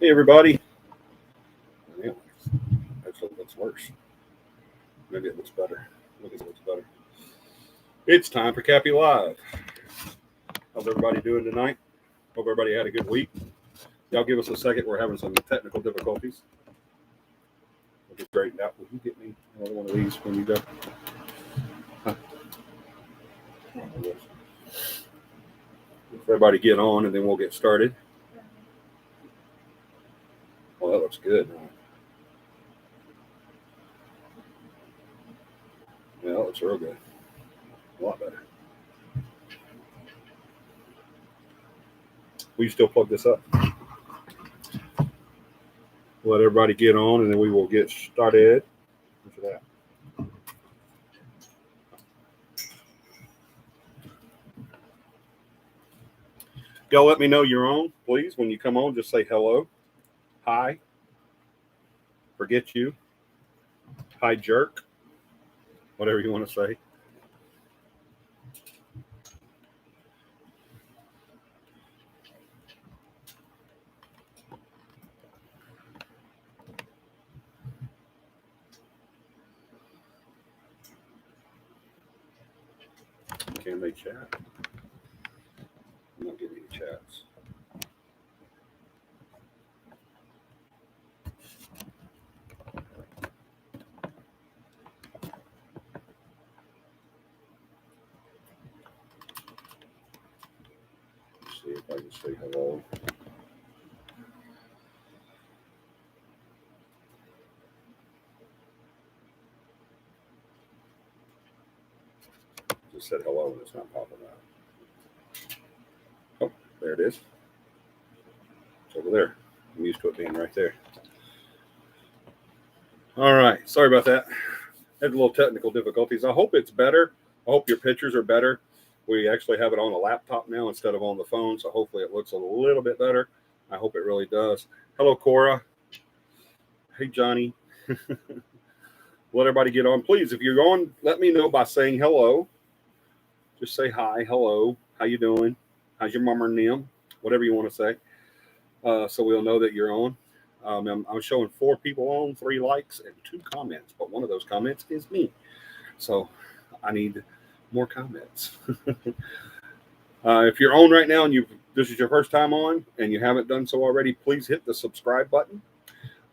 Hey, everybody. Yeah, actually, it looks worse. Maybe it looks better. Look, it looks better. It's time for CAPI Live. How's everybody doing tonight? Hope everybody had a good week. Y'all give us a second. We're having some technical difficulties. We'll get straightened out. Will you get me another one of these when you go? Huh? Everybody get on, and then we'll get started. Well, that looks good. Yeah, that looks real good. A lot better. Will you still plug this up? Let everybody get on, and then we will get started. Look at that. Y'all let me know you're on, please. When you come on, just say hello, hi, forget you, hi, jerk, whatever you want to say. Can they chat? I'm not getting any chats. Let's see if I can say hello. Just said hello and it's not popping out. Oh, there it is. It's over there. I'm used to it being right there. All right. Sorry about that. Had a little technical difficulties. I hope it's better. I hope your pictures are better. We actually have it on a laptop now instead of on the phone, so hopefully it looks a little bit better. I hope it really does. Hello, Cora. Hey, Johnny. Let everybody get on. Please, if you're on, let me know by saying hello. Just say hi, hello, how you doing? How's your mama and them? Whatever you want to say. So we'll know that you're on. I'm showing 4 people on, 3 likes, and 2 comments. But one of those comments is me. So I need more comments. If you're on right now and this is your first time on and you haven't done so already, please hit the subscribe button.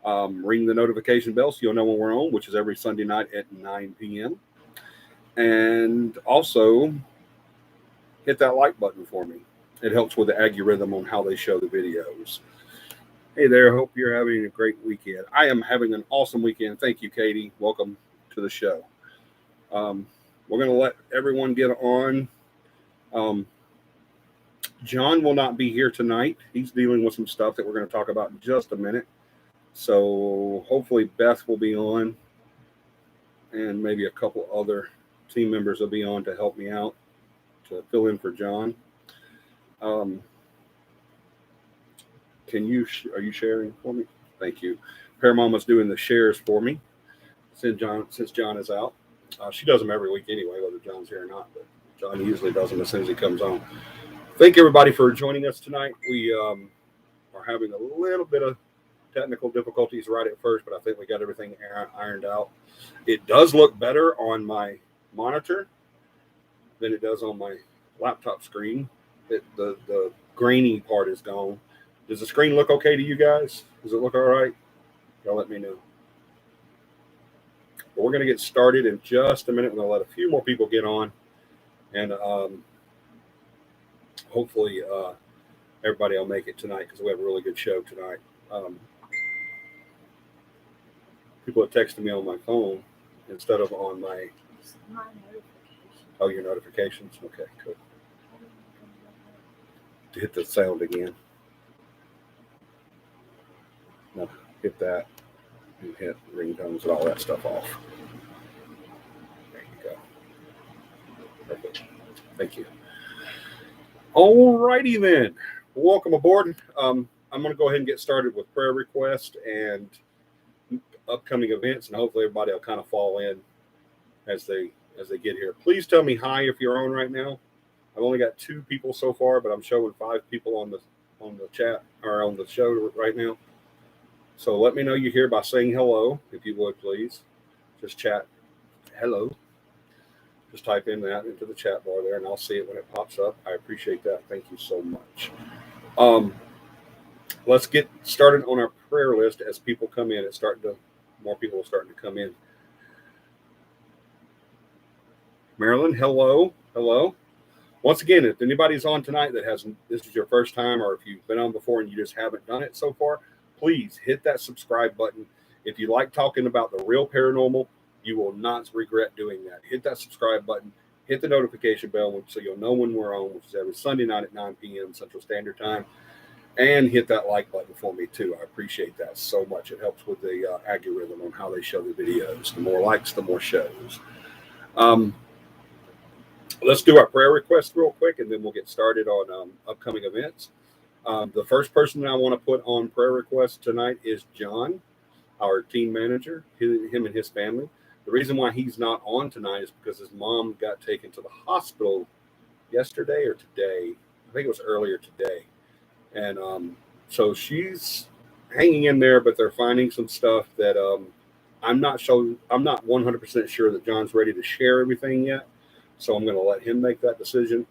Ring the notification bell so you'll know when we're on, which is every Sunday night at 9 p.m. And also hit that like button for me. It helps with the algorithm on how they show the videos. Hey there, hope you're having a great weekend. I am having an awesome weekend. Thank you, Katie. Welcome to the show. We're going to let everyone get on. John will not be here tonight. He's dealing with some stuff that we're going to talk about in just a minute. So hopefully Beth will be on, and maybe a couple other team members will be on to help me out, to fill in for John. Are you sharing for me? Thank you. Paramama's doing the shares for me since John is out. She does them every week anyway, whether John's here or not, but John usually does them as soon as he comes on. Thank everybody for joining us tonight. We are having a little bit of technical difficulties right at first, but I think we got everything ironed out. It does look better on my monitor than it does on my laptop screen. The grainy part is gone. Does the screen look okay to you guys? Does it look all right? Y'all let me know. But we're going to get started in just a minute. We're going to let a few more people get on, and hopefully everybody will make it tonight because we have a really good show tonight. People are texting me on my phone instead of on my notifications. Oh, your notifications? Okay, cool. Hit the sound again. No, hit that. And hit ringtones and all that stuff off. There you go. Perfect. Thank you. All righty then. Welcome aboard. I'm going to go ahead and get started with prayer requests and upcoming events, and hopefully everybody will kind of fall in as they get here. Please tell me hi if you're on right now. I've only got 2 people so far, but I'm showing 5 people on the chat or on the show right now. So let me know you're here by saying hello, if you would, please. Just chat hello. Just type in that into the chat bar there, and I'll see it when it pops up. I appreciate that. Thank you so much. Um, let's get started on our prayer list as people come in. More people are starting to come in. Marilyn, hello, hello. Once again, if anybody's on tonight that this is your first time, or if you've been on before and you just haven't done it so far, please hit that subscribe button. If you like talking about the real paranormal, you will not regret doing that. Hit that subscribe button, hit the notification bell so you'll know when we're on, which is every Sunday night at 9 p.m. Central Standard Time. And hit that like button for me too. I appreciate that so much. It helps with the algorithm on how they show the videos. The more likes, the more shows. Let's do our prayer request real quick, and then we'll get started on upcoming events. The first person that I want to put on prayer request tonight is John, our team manager, him and his family. The reason why he's not on tonight is because his mom got taken to the hospital yesterday or today. I think it was earlier today. And so she's hanging in there, but they're finding some stuff that I'm not 100% sure that John's ready to share everything yet. So I'm going to let him make that decision.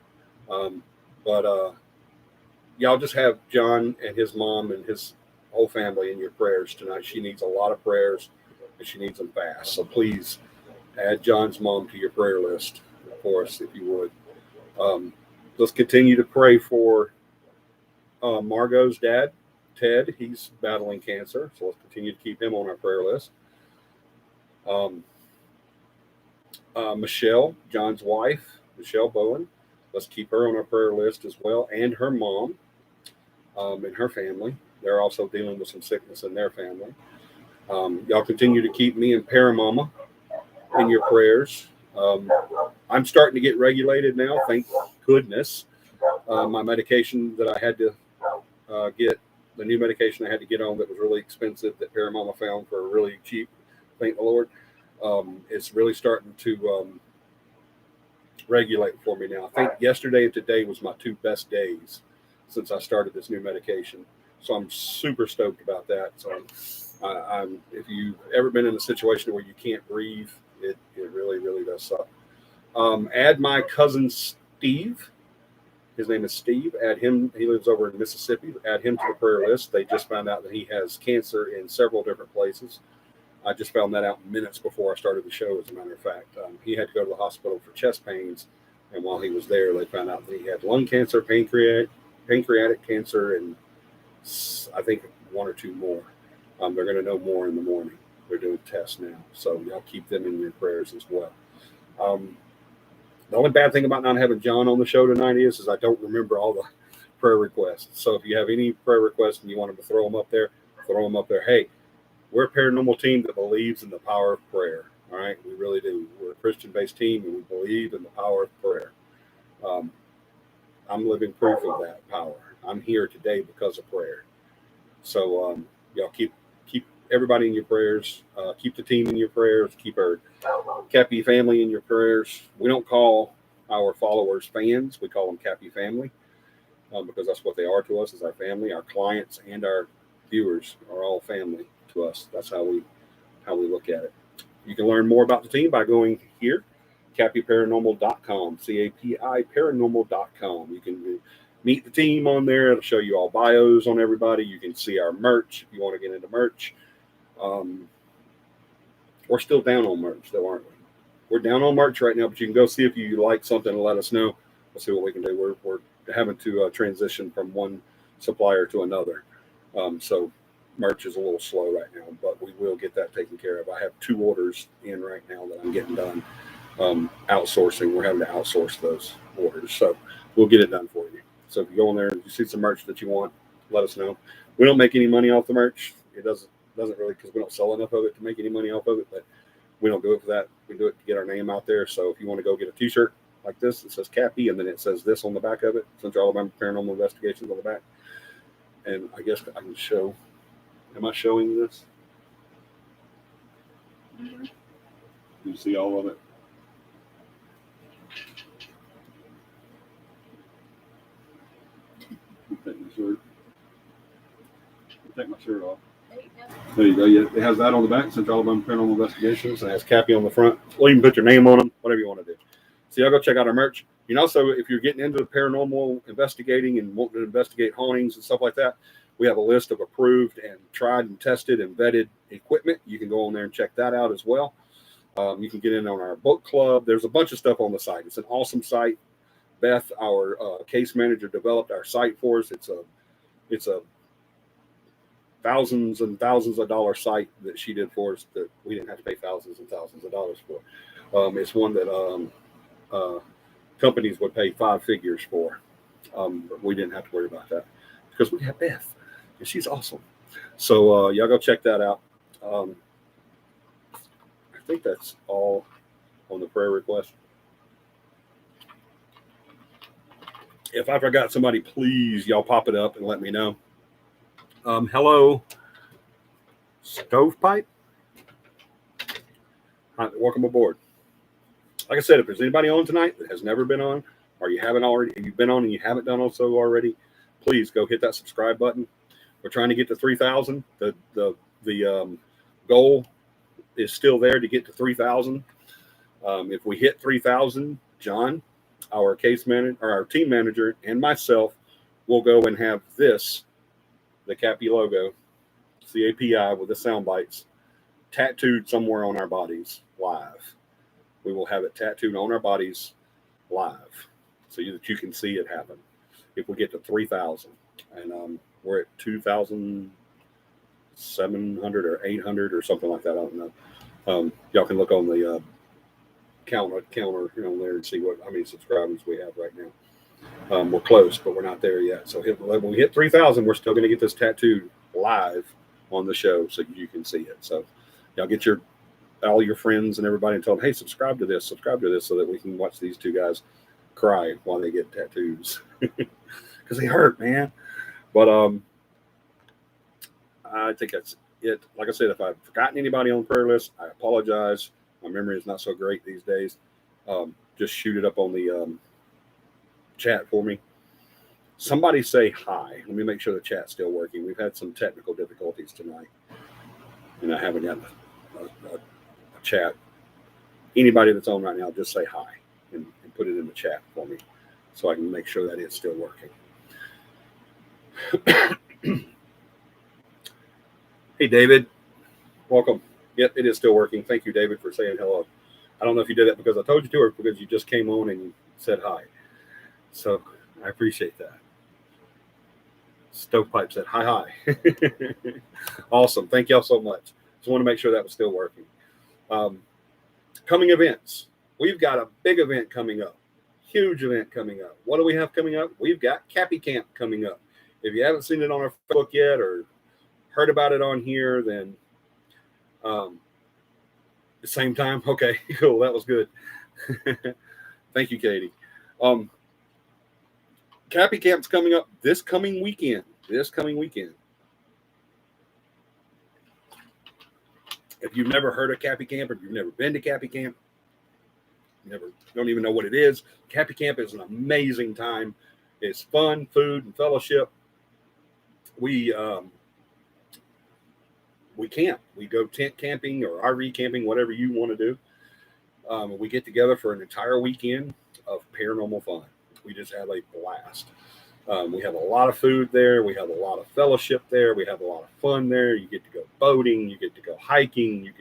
But y'all just have John and his mom and his whole family in your prayers tonight. She needs a lot of prayers, and she needs them fast. So please add John's mom to your prayer list for us, if you would. Let's continue to pray for Margot's dad, Ted. He's battling cancer, so let's continue to keep him on our prayer list. Michelle, John's wife, Michelle Bowen. Let's keep her on our prayer list as well, and her mom and her family. They're also dealing with some sickness in their family. Y'all continue to keep me and Paramama in your prayers. I'm starting to get regulated now, thank goodness. My medication that I had to get, the new medication I had to get on that was really expensive that Paramama found for really cheap, thank the Lord. It's really starting to regulate for me now. I think yesterday and today was my two best days since I started this new medication. So I'm super stoked about that. So if you've ever been in a situation where you can't breathe, it really, really does suck. Add my cousin Steve. His name is Steve. Add him. He lives over in Mississippi. Add him to the prayer list. They just found out that he has cancer in several different places. I just found that out minutes before I started the show, as a matter of fact. He had to go to the hospital for chest pains, and while he was there, they found out that he had lung cancer, pancreatic cancer, and I think one or two more. They're going to know more in the morning. They're doing tests now, so y'all keep them in your prayers as well. The only bad thing about not having John on the show tonight is I don't remember all the prayer requests. So if you have any prayer requests and you want to throw them up there, throw them up there. Hey, we're a paranormal team that believes in the power of prayer. All right, we really do. We're a Christian-based team, and we believe in the power of prayer. I'm living proof of that power. I'm here today because of prayer. So y'all keep everybody in your prayers. Keep the team in your prayers. Keep our CAPI family in your prayers. We don't call our followers fans. We call them CAPI family because that's what they are to us, is our family. Our clients and our viewers are all family to us. That's how we look at it. You can learn more about the team by going here, CAPIParanormal.com, CAPI Paranormal.com. You can meet the team on there. It'll show you all bios on everybody. You can see our merch if you want to get into merch. We're still down on merch, though, aren't we? We're down on merch right now, but you can go see if you like something and let us know. We'll see what we can do. We're having to transition from one supplier to another. So merch is a little slow right now, but we will get that taken care of. I have 2 orders in right now that I'm getting done. Outsourcing, we're having to outsource those orders. So we'll get it done for you. So if you go in there and you see some merch that you want, let us know. We don't make any money off the merch. It doesn't really, because we don't sell enough of it to make any money off of it, but we don't do it for that. We do it to get our name out there. So if you want to go get a t-shirt like this, it says CAPI, and then it says this on the back of it, Central Alabama Paranormal Investigations on the back. And I guess I can show, am I showing this? Mm-hmm. You see all of it? You take my shirt off. There you go. Yeah, it has that on the back, Central Alabama Paranormal Investigations, and it has CAPI on the front. Well, you can put your name on them, whatever you want to do. So y'all go check out our merch. You can also, if you're getting into the paranormal investigating and wanting to investigate hauntings and stuff like that, we have a list of approved and tried and tested and vetted equipment. You can go on there and check that out as well. You can get in on our book club. There's a bunch of stuff on the site. It's an awesome site. Beth, our case manager, developed our site for us. It's a thousands and thousands of dollar site that she did for us that we didn't have to pay thousands and thousands of dollars for. It's one that companies would pay 5 figures for. But we didn't have to worry about that because we have Beth, and she's awesome. So y'all go check that out. I think that's all on the prayer request. If I forgot somebody, please, y'all pop it up and let me know. Hello, Stovepipe. Hi, welcome aboard. Like I said, if there's anybody on tonight that has never been on, or you haven't already, if you've been on and you haven't done so already, please go hit that subscribe button. We're trying to get to 3,000. The goal is still there to get to 3,000. If we hit 3,000, John, our case manager, or our team manager, and myself will go and have this, the CAPI logo, CAPI with the sound bites, tattooed somewhere on our bodies live. We will have it tattooed on our bodies live so that you can see it happen. If we get to 3,000, and we're at 2,700 or 800 or something like that. I don't know. Y'all can look on the counter there and see how many subscribers we have right now. We're close, but we're not there yet. So when we hit 3,000, we're still going to get this tattooed live on the show so you can see it. So y'all get all your friends and everybody and tell them, hey, subscribe to this, so that we can watch these two guys cry while they get tattoos because they hurt, man. But I think that's it. Like I said, if I've forgotten anybody on the prayer list, I apologize. My memory is not so great these days. Just shoot it up on the chat for me. Somebody say hi. Let me make sure the chat's still working. We've had some technical difficulties tonight, and I haven't got a chat. Anybody that's on right now, just say hi and put it in the chat for me so I can make sure that it's still working. Hey, David. Welcome. Yep, it is still working. Thank you, David, for saying hello. I don't know if you did that because I told you to or because you just came on and said hi. So I appreciate that. Stovepipe said hi. Awesome. Thank y'all so much. Just want to make sure that was still working. Coming events. We've got a big event coming up. Huge event coming up. What do we have coming up? We've got CAPI Camp coming up. If you haven't seen it on our Facebook yet or heard about it on here, then the same time. Okay, cool. That was good. Thank you, Katie. CAPI Camp's coming up this coming weekend. If you've never heard of CAPI Camp, or if you've never been to CAPI Camp, don't even know what it is. CAPI Camp is an amazing time. It's fun, food, and fellowship. We camp. We go tent camping or RV camping, whatever you want to do. We get together for an entire weekend of paranormal fun. We just have a blast. We have a lot of food there. We have a lot of fellowship there. We have a lot of fun there. You get to go boating. You get to go hiking.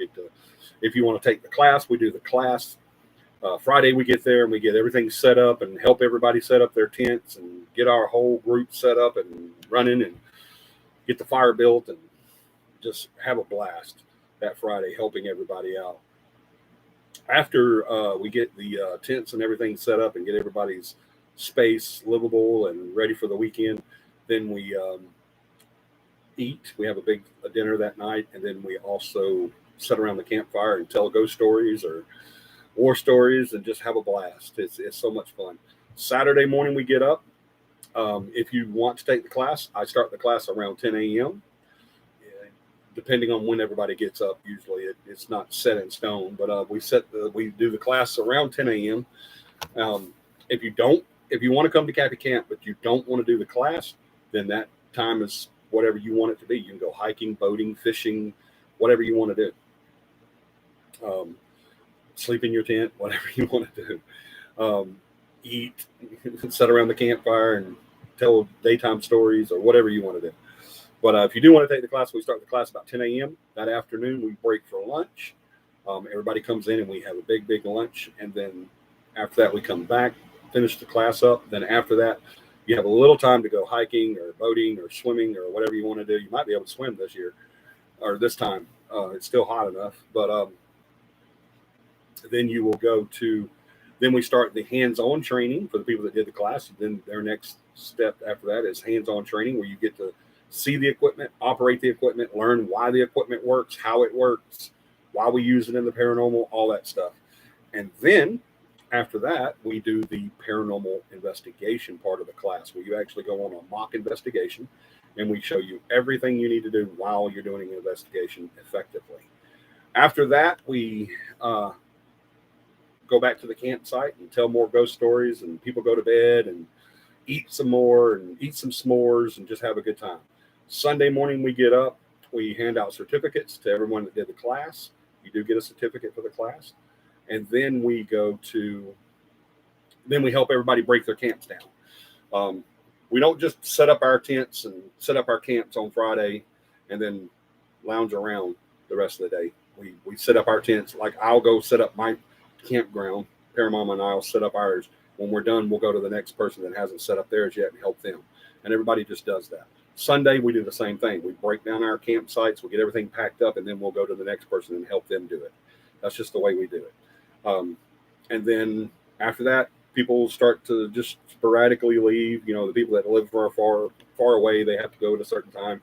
If you want to take the class, we do the class. Friday we get there and we get everything set up and help everybody set up their tents and get our whole group set up and running and get the fire built and just have a blast that Friday helping everybody out. After we get the tents and everything set up and get everybody's space livable and ready for the weekend, then we eat. We have a big dinner that night, and then we also sit around the campfire and tell ghost stories or war stories and just have a blast. It's so much fun. Saturday morning we get up. If you want to take the class, I start the class around 10 a.m. Depending on when everybody gets up. Usually it's not set in stone, but we do the class around 10 a.m. If you want to come to CAPI Camp but you don't want to do the class, then that time is whatever you want it to be. You can go hiking, boating, fishing, whatever you want to do. Sleep in your tent, whatever you want to do. Eat, sit around the campfire and tell daytime stories or whatever you want to do. But if you do want to take the class, we start the class about 10 a.m. That afternoon, we break for lunch. Everybody comes in and we have a big lunch. And then after that, we come back, finish the class up. Then after that, you have a little time to go hiking or boating or swimming or whatever you want to do. You might be able to swim this year or this time. It's still hot enough. But then you will go to, then we start the hands-on training for the people that did the class. Then their next step after that is hands-on training, where you get to see the equipment, operate the equipment, learn why the equipment works, how it works, why we use it in the paranormal, all that stuff. And then after that, we do the paranormal investigation part of the class, where you actually go on a mock investigation and we show you everything you need to do while you're doing an investigation effectively. After that, we go back to the campsite and tell more ghost stories, and people go to bed and eat some more and eat some s'mores and just have a good time. Sunday morning, we get up, we hand out certificates to everyone that did the class. You do get a certificate for the class. And then we help everybody break their camps down. We don't just set up our tents and set up our camps on Friday and then lounge around the rest of the day. We set up our tents. Like, I'll go set up my campground. Paramama and I'll set up ours. When we're done, we'll go to the next person that hasn't set up theirs yet and help them. And everybody just does that. Sunday, we do the same thing. We break down our campsites, we get everything packed up, and then we'll go to the next person and help them do it. That's just the way we do it. And then after that, people start to just sporadically leave. The people that live far away, they have to go at a certain time.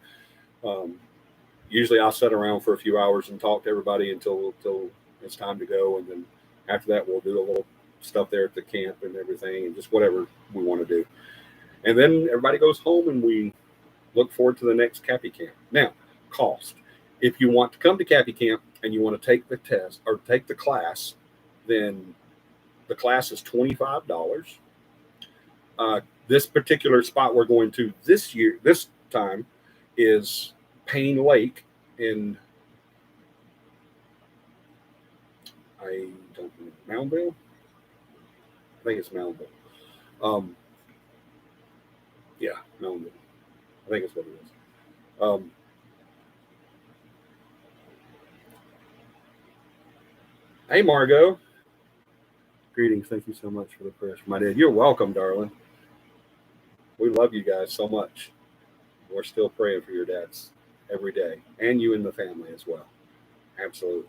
Usually I'll sit around for a few hours and talk to everybody until it's time to go. And then after that, we'll do a little stuff there at the camp and everything, and just whatever we want to do. And then everybody goes home and we look forward to the next CAPI camp. Now, cost. If you want to come to CAPI camp and you want to take the test or take the class, then the class is $25. This particular spot we're going to this time is Payne Lake in, I don't know, Moundville? I think it's Moundville. Yeah, Moundville. I think it's what it is. Hey, Margot. Greetings. Thank you so much for the prayers for my dad. You're welcome, darling. We love you guys so much. We're still praying for your dads every day, and you and the family as well. Absolutely.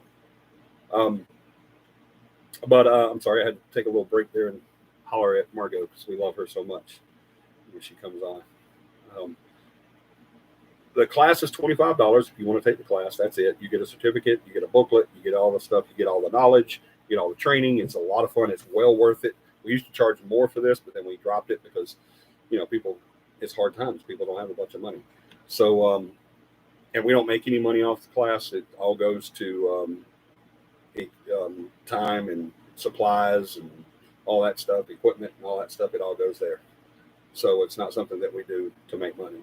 But I'm sorry, I had to take a little break there and holler at Margot because we love her so much when she comes on. The class is $25 if you want to take the class. That's it. You get a certificate, you get a booklet, you get all the stuff, you get all the knowledge, you get all the training. It's a lot of fun. It's well worth it. We used to charge more for this, but then we dropped it because, people, it's hard times. People don't have a bunch of money. So, and we don't make any money off the class. It all goes to time and supplies and all that stuff, equipment and all that stuff. It all goes there. So it's not something that we do to make money.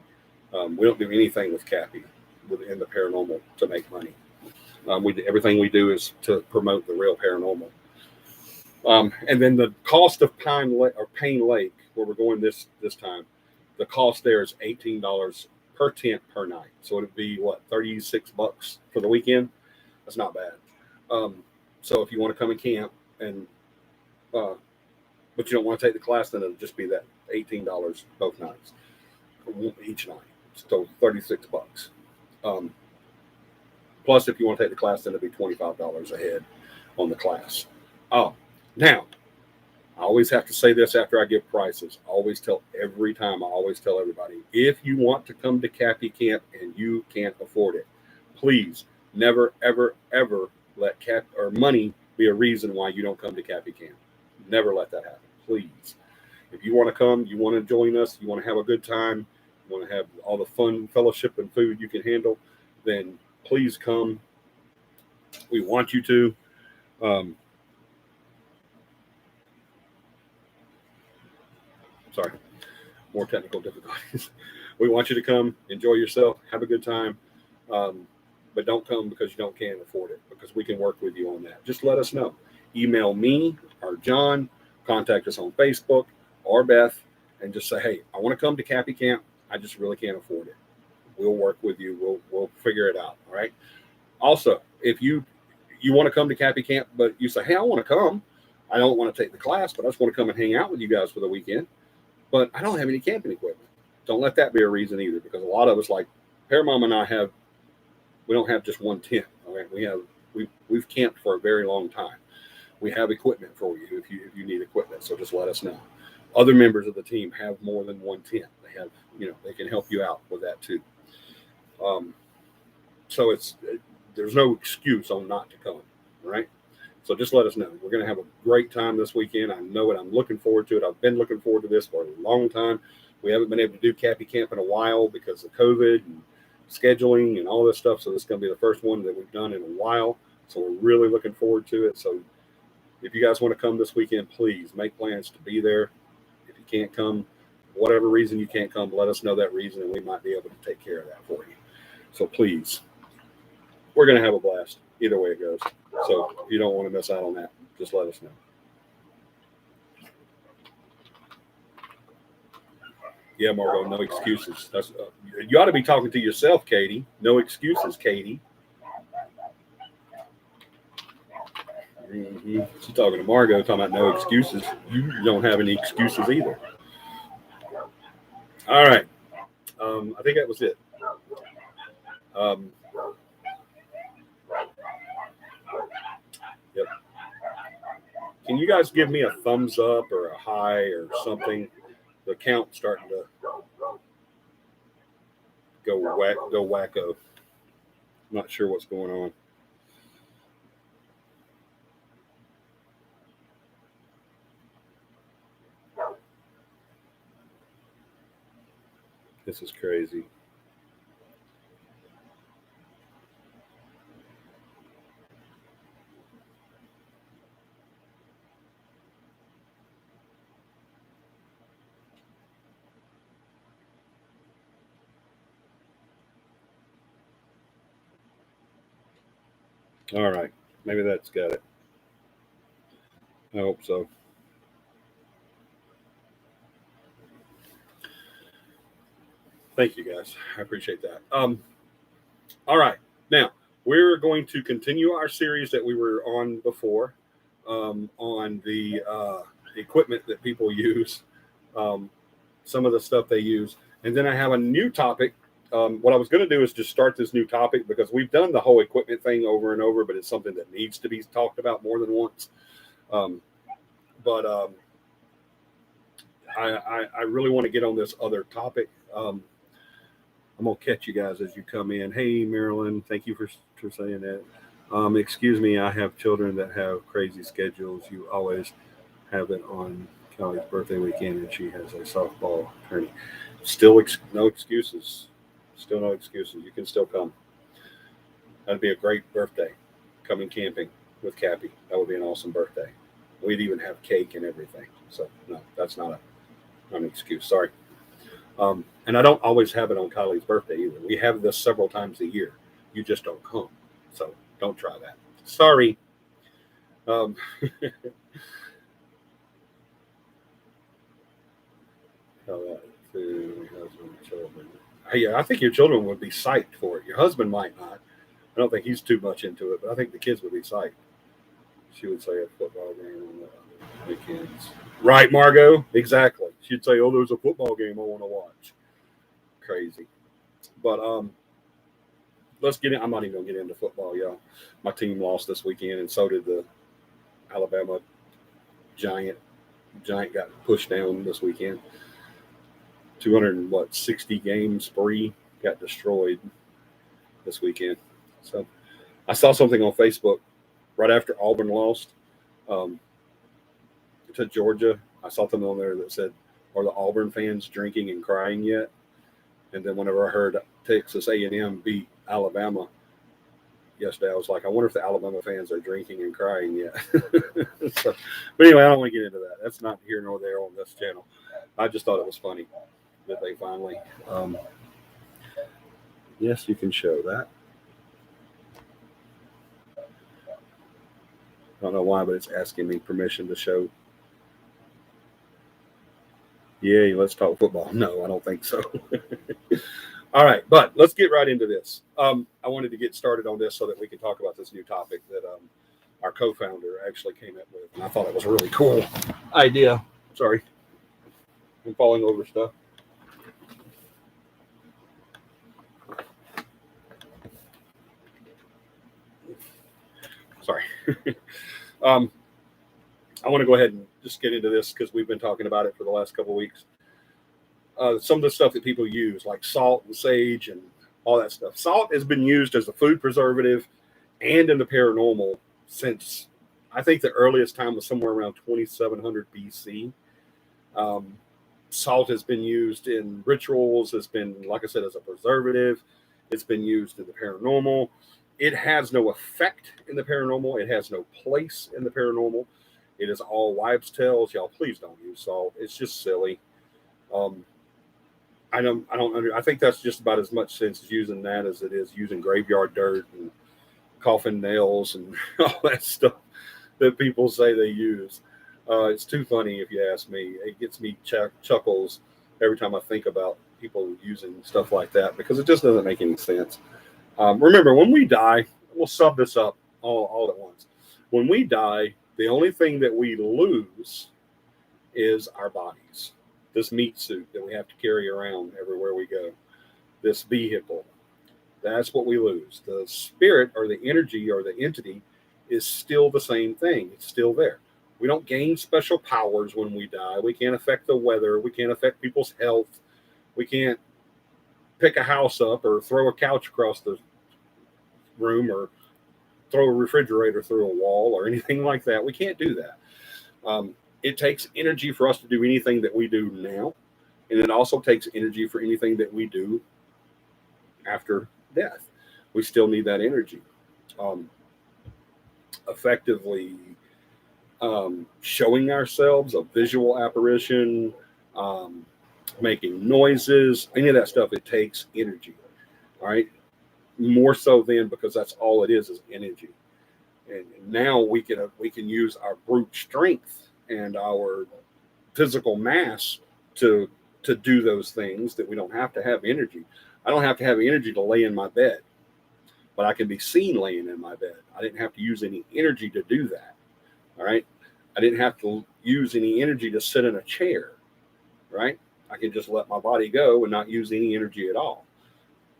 We don't do anything with CAPI within the paranormal to make money. Everything we do is to promote the real paranormal. And then the cost of Payne Lake, where we're going this time, the cost there is $18 per tent per night. So it'd be $36 for the weekend. That's not bad. So if you want to come and camp but you don't want to take the class, then it'll just be that $18 both nights, each night. So $36. Plus, if you want to take the class, then it'll be $25 a head on the class. Now, I always have to say this after I give prices. I always tell everybody, if you want to come to CAPI camp and you can't afford it, please never, ever, ever let money be a reason why you don't come to CAPI camp. Never let that happen, please. If you want to come, you want to join us, you want to have a good time, you want to have all the fun, fellowship, and food you can handle, then please come. We want you to. Sorry, more technical difficulties. We want you to come, enjoy yourself, have a good time. But don't come because you can't afford it, because we can work with you on that. Just let us know. Email me or John, contact us on Facebook or Beth, and just say, hey, I want to come to CAPI Camp. I just really can't afford it. We'll work with you. We'll figure it out. All right. Also, if you want to come to CAPI Camp, but you say, hey, I want to come. I don't want to take the class, but I just want to come and hang out with you guys for the weekend. But I don't have any camping equipment. Don't let that be a reason either, because a lot of us, like Paramount and I, we don't have just one tent. All right. We've camped for a very long time. We have equipment for you if you need equipment. So just let us know. Other members of the team have more than one tent. They have, they can help you out with that too. So there's no excuse on not to come. All right. So just let us know. We're going to have a great time this weekend. I know it. I'm looking forward to it. I've been looking forward to this for a long time. We haven't been able to do CAPI Camp in a while because of COVID and scheduling and all this stuff. So this is going to be the first one that we've done in a while. So we're really looking forward to it. So if you guys want to come this weekend, please make plans to be there. If you can't come, whatever reason you can't come, let us know that reason, and we might be able to take care of that for you. So please, we're going to have a blast either way it goes. So if you don't want to miss out on that, just let us know. Yeah, Margot, no excuses. You ought to be talking to yourself, Katie. No excuses, Katie. Mm-hmm. She's talking to Margot, talking about no excuses. You don't have any excuses either. All right. I think that was it. Yep. Can you guys give me a thumbs up or a high or something? The count's starting to go wacko. I'm not sure what's going on. This is crazy. All right. Maybe that's got it. I hope so. Thank you, guys. I appreciate that. All right. Now, we're going to continue our series that we were on before on the equipment that people use, some of the stuff they use. And then I have a new topic. What I was going to do is just start this new topic because we've done the whole equipment thing over and over, but it's something that needs to be talked about more than once. I really want to get on this other topic. I'm going to catch you guys as you come in. Hey, Marilyn, thank you for saying that. Excuse me, I have children that have crazy schedules. You always have it on Kelly's birthday weekend, and she has a softball tourney. Still no excuses. Still no excuses. You can still come. That'd be a great birthday. Coming camping with CAPI. That would be an awesome birthday. We'd even have cake and everything. So, no, that's not an excuse. Sorry. And I don't always have it on Kylie's birthday either. We have this several times a year. You just don't come. So don't try that. Sorry. Yeah, I think your children would be psyched for it. Your husband might not. I don't think he's too much into it, but I think the kids would be psyched. She would say a football game on the weekends. Right, Margot? Exactly. She'd say, oh, there's a football game I want to watch. Crazy. But let's get in. I'm not even going to get into football, y'all. My team lost this weekend, and so did the Alabama Giant. Giant got pushed down this weekend. 260 game spree got destroyed this weekend. So I saw something on Facebook right after Auburn lost to Georgia. I saw something on there that said, are the Auburn fans drinking and crying yet? And then whenever I heard Texas A&M beat Alabama yesterday, I was like, I wonder if the Alabama fans are drinking and crying yet. But anyway, I don't want to get into that. That's not here nor there on this channel. I just thought it was funny. that they finally. Um, yes, you can show that. I don't know why, but it's asking me permission to show. Yeah, let's talk football. No, I don't think so. All right, but let's get right into this. I wanted to get started on this so that we can talk about this new topic that our co-founder actually came up with, and I thought it was a really cool idea. Sorry, I'm falling over stuff. Sorry. um, I want to go ahead and just get into this because we've been talking about it for the last couple of weeks. Some of the stuff that people use, like salt and sage and all that stuff. Salt has been used as a food preservative and in the paranormal since I think the earliest time was somewhere around 2700 BC. Um, Salt has been used in rituals. It's been, like I said, as a preservative. It's been used in the paranormal. It has no effect in the paranormal. It has no place in the paranormal. It is all wives' tales. Y'all, please don't use salt. It's just silly. Um, I don't under. I think that's just about as much sense using that as it is using graveyard dirt and coffin nails and all that stuff that people say they use. It's too funny if you ask me. It gets me chuckles every time I think about people using stuff like that because it just doesn't make any sense. Remember, when we die, we'll sum this up all at once. When we die, the only thing that we lose is our bodies. This meat suit that we have to carry around everywhere we go, this vehicle, that's what we lose. The spirit or the energy or the entity is still the same thing. It's still there. We don't gain special powers when we die. We can't affect the weather. We can't affect people's health. We can't pick a house up or throw a couch across the room or throw a refrigerator through a wall or anything like that. We can't do that. It takes energy for us to do anything that we do now. And it also takes energy for anything that we do after death. We still need that energy. Um, Effectively showing ourselves, a visual apparition, um, making noises, any of that stuff, it takes energy. All right. More so then because that's all it is energy. And now we can use our brute strength and our physical mass to do those things that we don't have to have energy. I don't have to have energy to lay in my bed, but I can be seen laying in my bed. I didn't have to use any energy to do that. All right. I didn't have to use any energy to sit in a chair. Right. I can just let my body go and not use any energy at all.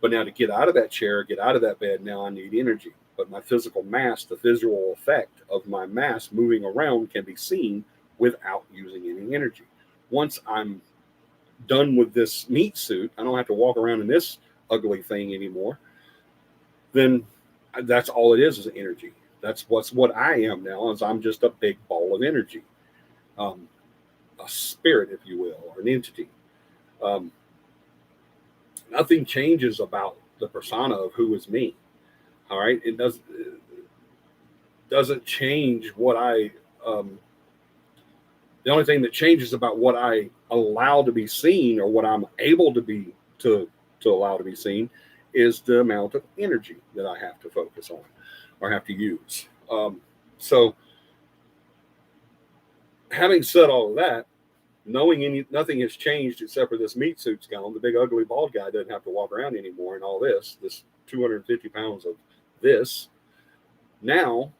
But now to get out of that chair, get out of that bed, now I need energy. But my physical mass, the visual effect of my mass moving around can be seen without using any energy. Once I'm done with this meat suit, I don't have to walk around in this ugly thing anymore. Then that's all it is energy. That's what I am now. Is I'm just a big ball of energy, um, a spirit, if you will, or an entity. Um, Nothing changes about the persona of who is me. All right, doesn't change what I. The only thing that changes about what I allow to be seen or what I'm able to be to allow to be seen is the amount of energy that I have to focus on or have to use. So, having said all of that, knowing nothing has changed except for this meat suit's gone, the big ugly bald guy doesn't have to walk around anymore, and all this 250 pounds of this. Now,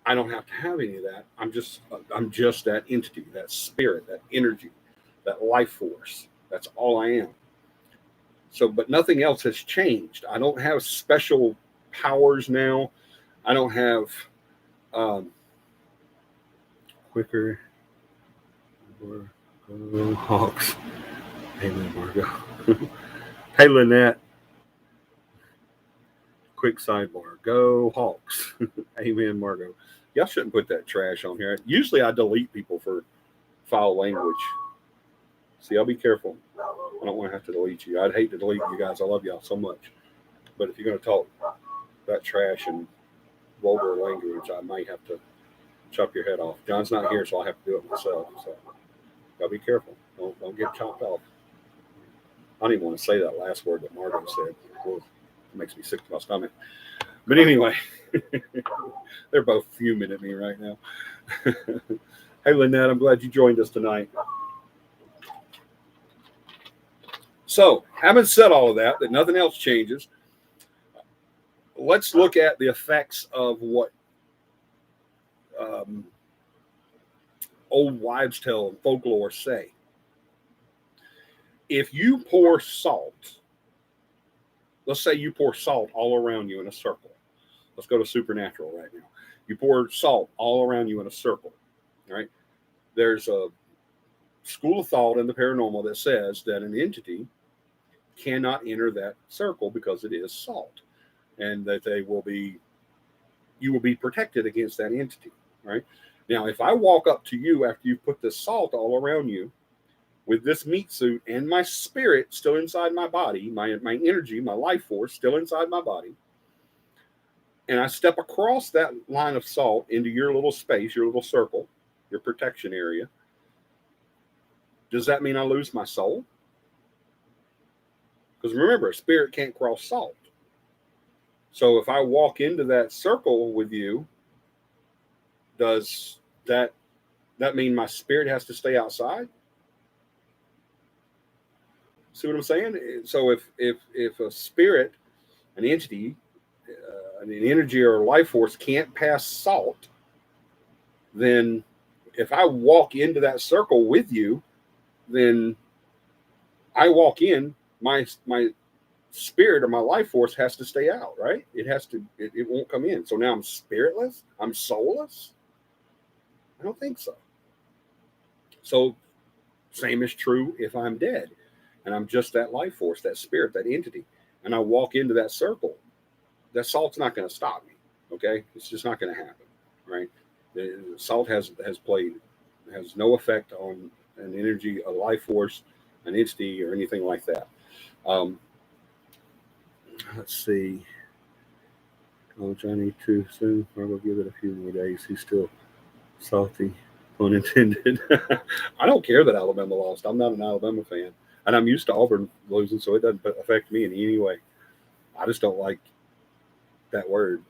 I don't have to have any of that. I'm just that entity, that spirit, that energy, that life force. That's all I am. So, but nothing else has changed. I don't have special powers now. I don't have um, quicker Hawks. Amen, Margo. Hey, Lynette. Quick sidebar. Go Hawks. Amen, Margo. Y'all shouldn't put that trash on here. Usually I delete people for foul language. See, I'll be careful. I don't want to have to delete you. I'd hate to delete you guys. I love y'all so much. But if you're going to talk that trash and vulgar language, I might have to chop your head off. John's not here, so I'll have to do it myself. So gotta be careful. Don't get chopped off. I don't even want to say that last word that Margot said. Well, it makes me sick to my stomach. But anyway, they're both fuming at me right now. Hey, Lynette, I'm glad you joined us tonight. So, having said all of that nothing else changes, let's look at the effects of what old wives' tale and folklore say. If you pour salt, let's say you pour salt all around you in a circle. Let's go to supernatural right now. You pour salt all around you in a circle, right? There's a school of thought in the paranormal that says that an entity cannot enter that circle because it is salt, and that you will be protected against that entity, right? Now, if I walk up to you after you've put this salt all around you with this meat suit and my spirit still inside my body, my energy, my life force still inside my body, and I step across that line of salt into your little space, your little circle, your protection area, does that mean I lose my soul? Because remember, a spirit can't cross salt. So if I walk into that circle with you, does that mean my spirit has to stay outside? See what I'm saying? So if a spirit, an entity, an energy or a life force can't pass salt, then if I walk into that circle with you, then I walk in, my spirit or my life force has to stay out, right? It has to, it won't come in. So now I'm spiritless, I'm soulless. I don't think so. So same is true if I'm dead and I'm just that life force, that spirit, that entity, and I walk into that circle. That salt's not going to stop me. Okay, it's just not going to happen, right? The salt has no effect on an energy, a life force, an entity, or anything like that. Let's see. Oh, Johnny, too soon. I will give it a few more days. He's still salty, pun intended. I don't care that Alabama lost. I'm not an Alabama fan, and I'm used to Auburn losing, so it doesn't affect me in any way. I just don't like that word,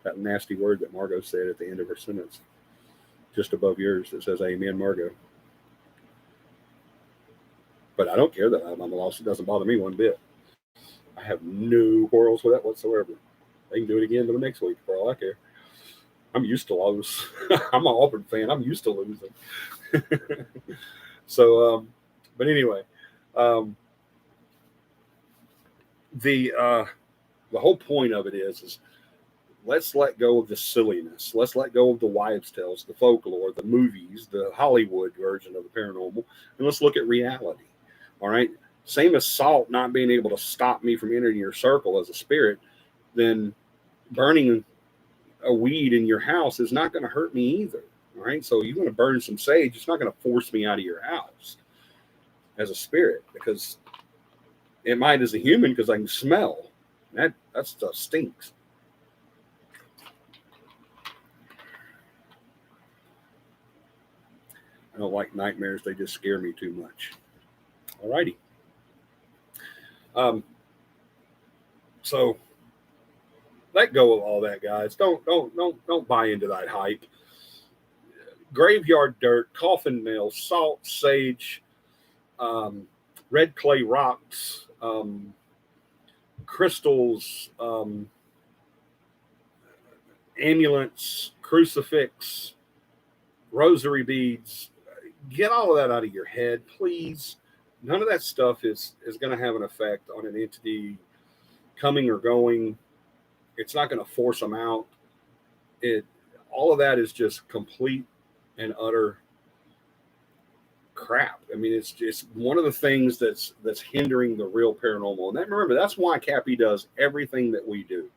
that nasty word that Margot said at the end of her sentence, just above yours, that says "Amen, Margot." But I don't care that Alabama lost. It doesn't bother me one bit. I have no quarrels with that whatsoever. They can do it again the next week for all I care. I'm used to lose. I'm an Auburn fan. I'm used to losing. So, but anyway, the whole point of it is let's let go of the silliness. Let's let go of the wives' tales, the folklore, the movies, the Hollywood version of the paranormal, and let's look at reality. All right. Same as salt not being able to stop me from entering your circle as a spirit, then burning a weed in your house is not going to hurt me either. All right. So you're going to burn some sage. It's not going to force me out of your house as a spirit, because it might as a human, because I can smell. That stuff stinks. I don't like nightmares. They just scare me too much. All righty. So let go of all that, guys. Don't buy into that hype. Graveyard dirt, coffin nails, salt, sage, red clay rocks, crystals, amulets, crucifix, rosary beads. Get all of that out of your head, please. None of that stuff is going to have an effect on an entity coming or going. It's not going to force them out. All of that is just complete and utter crap. I mean, it's just one of the things that's hindering the real paranormal. And remember, that's why CAPI does everything that we do,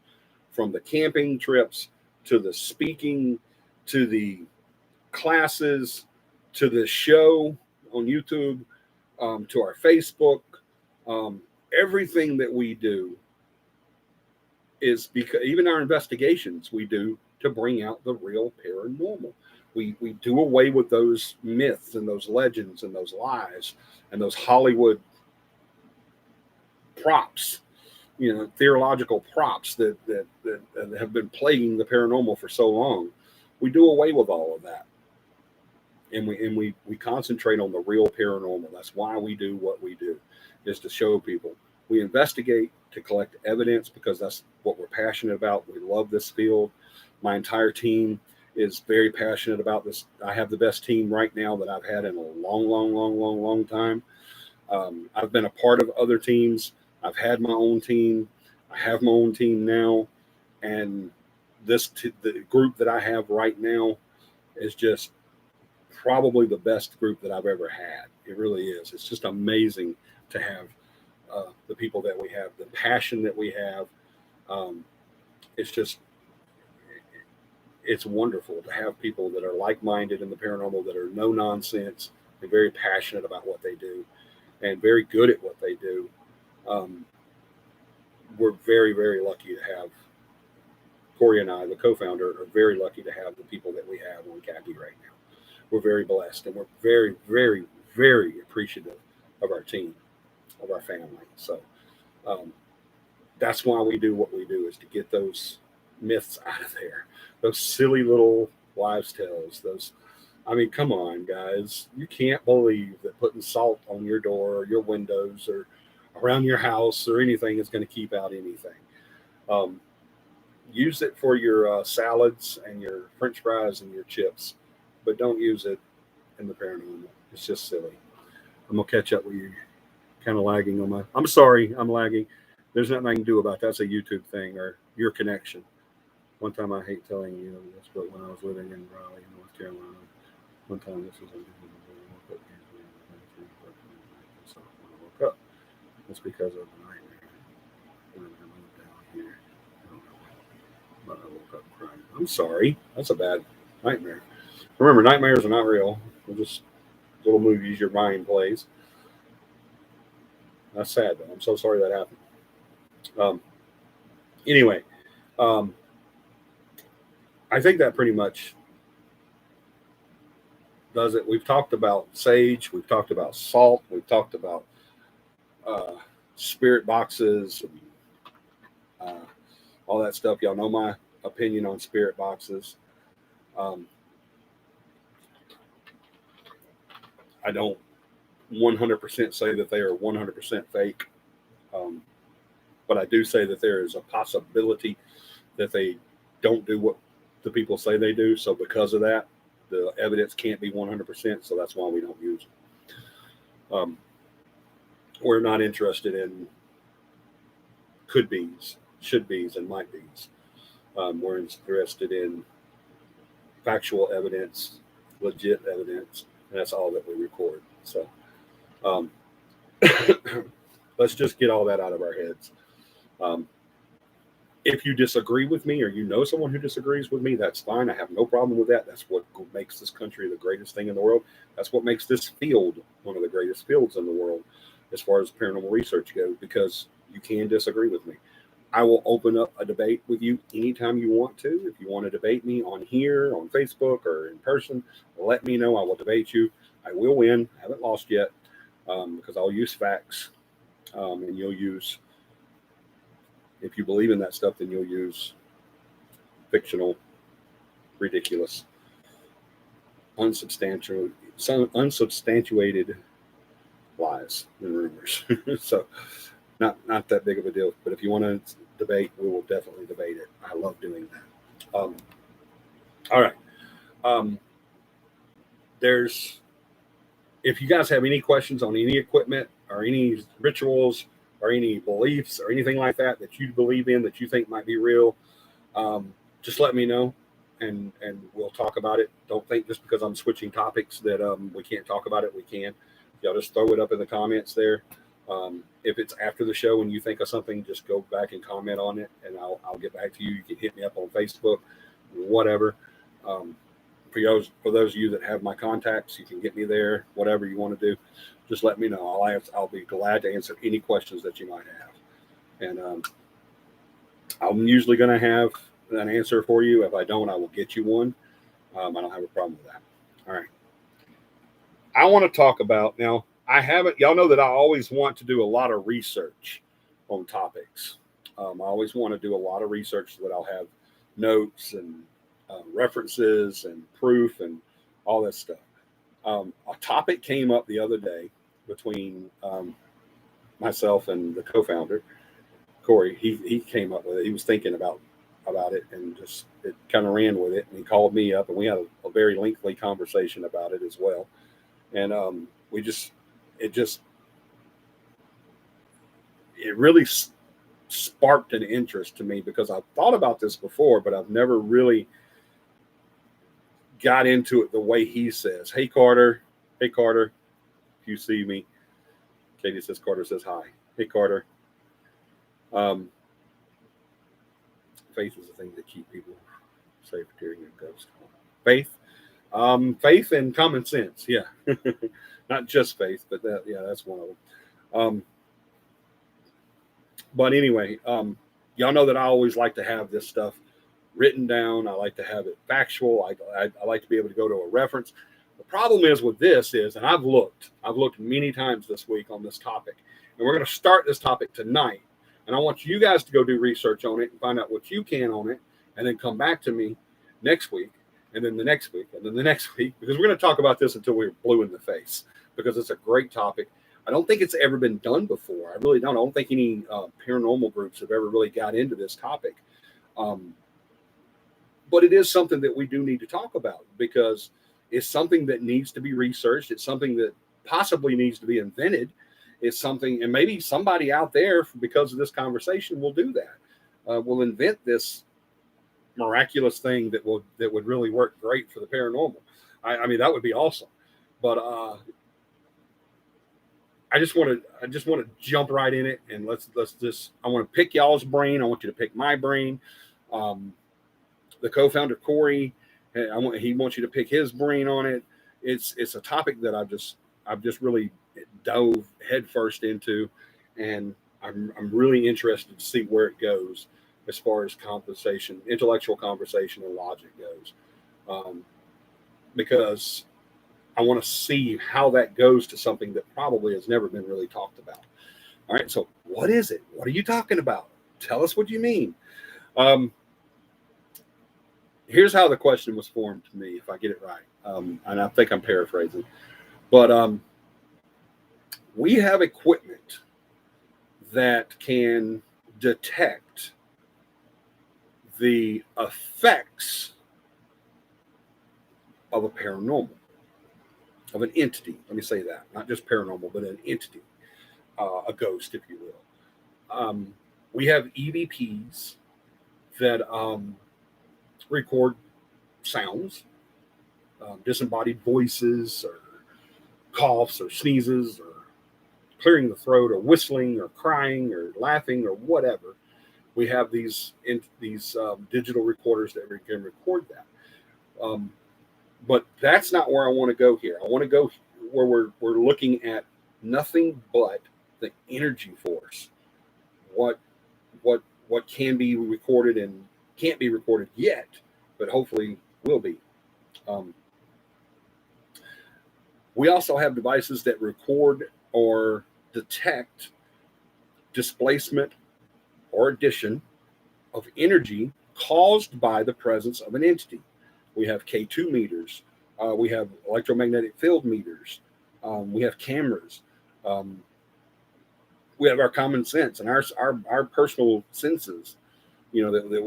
from the camping trips to the speaking to the classes to the show on YouTube, to our Facebook. Everything that we do is because even our investigations we do to bring out the real paranormal. We do away with those myths and those legends and those lies and those Hollywood props, theological props that have been plaguing the paranormal for so long. We do away with all of that, and we concentrate on the real paranormal. That's why we do what we do, is to show people. We investigate to collect evidence because that's what we're passionate about. We love this field. My entire team is very passionate about this. I have the best team right now that I've had in a long time. I've been a part of other teams. I've had my own team. I have my own team now, and the group that I have right now is just probably the best group that I've ever had. It really is. It's just amazing to have the people that we have, the passion that we have. It's wonderful to have people that are like-minded in the paranormal, that are no nonsense and very passionate about what they do and very good at what they do. We're very, very lucky to have Corey and I, the co-founder, are very lucky to have the people that we have on CAPI right now. We're very blessed, and we're very, very, very appreciative of our team, of our family. So that's why we do what we do, is to get those myths out of there, those silly little wives' tales. Come on, guys. You can't believe that putting salt on your door or your windows or around your house or anything is going to keep out anything. Use it for your salads and your French fries and your chips, but don't use it in the paranormal. It's just silly. I'm going to catch up with you. Kind of lagging on I'm sorry, I'm lagging. There's nothing I can do about that. That's a YouTube thing or your connection. One time, I hate telling you this, but when I was living in Raleigh, North Carolina, one time this was when I woke up. It's because of the nightmare. When I moved down here, I don't know, but I woke up crying. I'm sorry. That's a bad nightmare. Remember, nightmares are not real. They're just little movies your mind plays. That's sad, though. I'm so sorry that happened. Anyway, I think that pretty much does it. We've talked about sage. We've talked about salt. We've talked about spirit boxes, all that stuff. Y'all know my opinion on spirit boxes. I don't 100% say that they are 100% fake, but I do say that there is a possibility that they don't do what the people say they do. So because of that, the evidence can't be 100%. So that's why we don't use them. We're not interested in could be's, should be's, and might be's. We're interested in factual evidence, legit evidence, and that's all that we record. So let's just get all that out of our heads. If you disagree with me, or you know someone who disagrees with me, that's fine. I have no problem with that. That's what makes this country the greatest thing in the world. That's what makes this field one of the greatest fields in the world as far as paranormal research goes, because you can disagree with me. I will open up a debate with you anytime you want to. If you want to debate me on here, on Facebook, or in person, let me know. I will debate you. I will win. I haven't lost yet, because I'll use facts, and you'll use, if you believe in that stuff, then you'll use fictional, ridiculous, unsubstantiated lies and rumors. So not that big of a deal. But if you want to debate, we will definitely debate it. I love doing that. All right. If you guys have any questions on any equipment or any rituals or any beliefs or anything like that you believe in, that you think might be real, just let me know, and we'll talk about it. Don't think just because I'm switching topics that we can't talk about it. We can. Y'all just throw it up in the comments there. If it's after the show and you think of something, just go back and comment on it, and I'll get back to you. You can hit me up on Facebook, whatever. For those of you that have my contacts, you can get me there. Whatever you want to do, just let me know. I'll be glad to answer any questions that you might have. And I'm usually going to have an answer for you. If I don't, I will get you one. I don't have a problem with that. All right. I want to talk about now. Y'all know that I always want to do a lot of research on topics. I always want to do a lot of research so that I'll have notes and references and proof and all that stuff. A topic came up the other day between myself and the co-founder, Corey. He came up with it. He was thinking about it and just it kind of ran with it. And he called me up and we had a very lengthy conversation about it as well. And it really sparked an interest to me because I've thought about this before, but I've never really got into it the way he says. Hey Carter, if you see me. Katie says Carter says hi. Hey Carter. Faith is the thing that keep people safe during a ghost hunt. Faith and common sense. Yeah. Not just faith, but that's one of them. But anyway, y'all know that I always like to have this stuff written down. I like to have it factual. I like to be able to go to a reference. The problem is with this is, and I've looked many times this week on this topic, and we're going to start this topic tonight. And I want you guys to go do research on it and find out what you can on it, and then come back to me next week, and then the next week, and then the next week, because we're going to talk about this until we're blue in the face, because it's a great topic. I don't think it's ever been done before. I really don't. I don't think any paranormal groups have ever really got into this topic. But it is something that we do need to talk about because it's something that needs to be researched. It's something that possibly needs to be invented. It's something, and maybe somebody out there, because of this conversation, will do that. Will invent this miraculous thing that would really work great for the paranormal. I mean, that would be awesome. But I just want to jump right in it, and let's just. I want to pick y'all's brain. I want you to pick my brain. The co-founder Corey, he wants you to pick his brain on it. It's a topic that I've just really dove headfirst into, and I'm really interested to see where it goes as far as intellectual conversation, and logic goes, because I want to see how that goes to something that probably has never been really talked about. All right, so what is it? What are you talking about? Tell us what you mean. Here's how the question was formed to me, if I get it right, and I think I'm paraphrasing, but we have equipment that can detect the effects of a paranormal, of an entity. Let me say that, not just paranormal, but an entity, a ghost, if you will. We have EVPs that record sounds, disembodied voices, or coughs, or sneezes, or clearing the throat, or whistling, or crying, or laughing, or whatever. We have these digital recorders that can record that. But that's not where I want to go here. I want to go where we're looking at nothing but the energy force. What can be recorded and can't be recorded yet, but hopefully will be. We also have devices that record or detect displacement or addition of energy caused by the presence of an entity. We have K2 meters. We have electromagnetic field meters. We have cameras. We have our common sense and our personal senses, that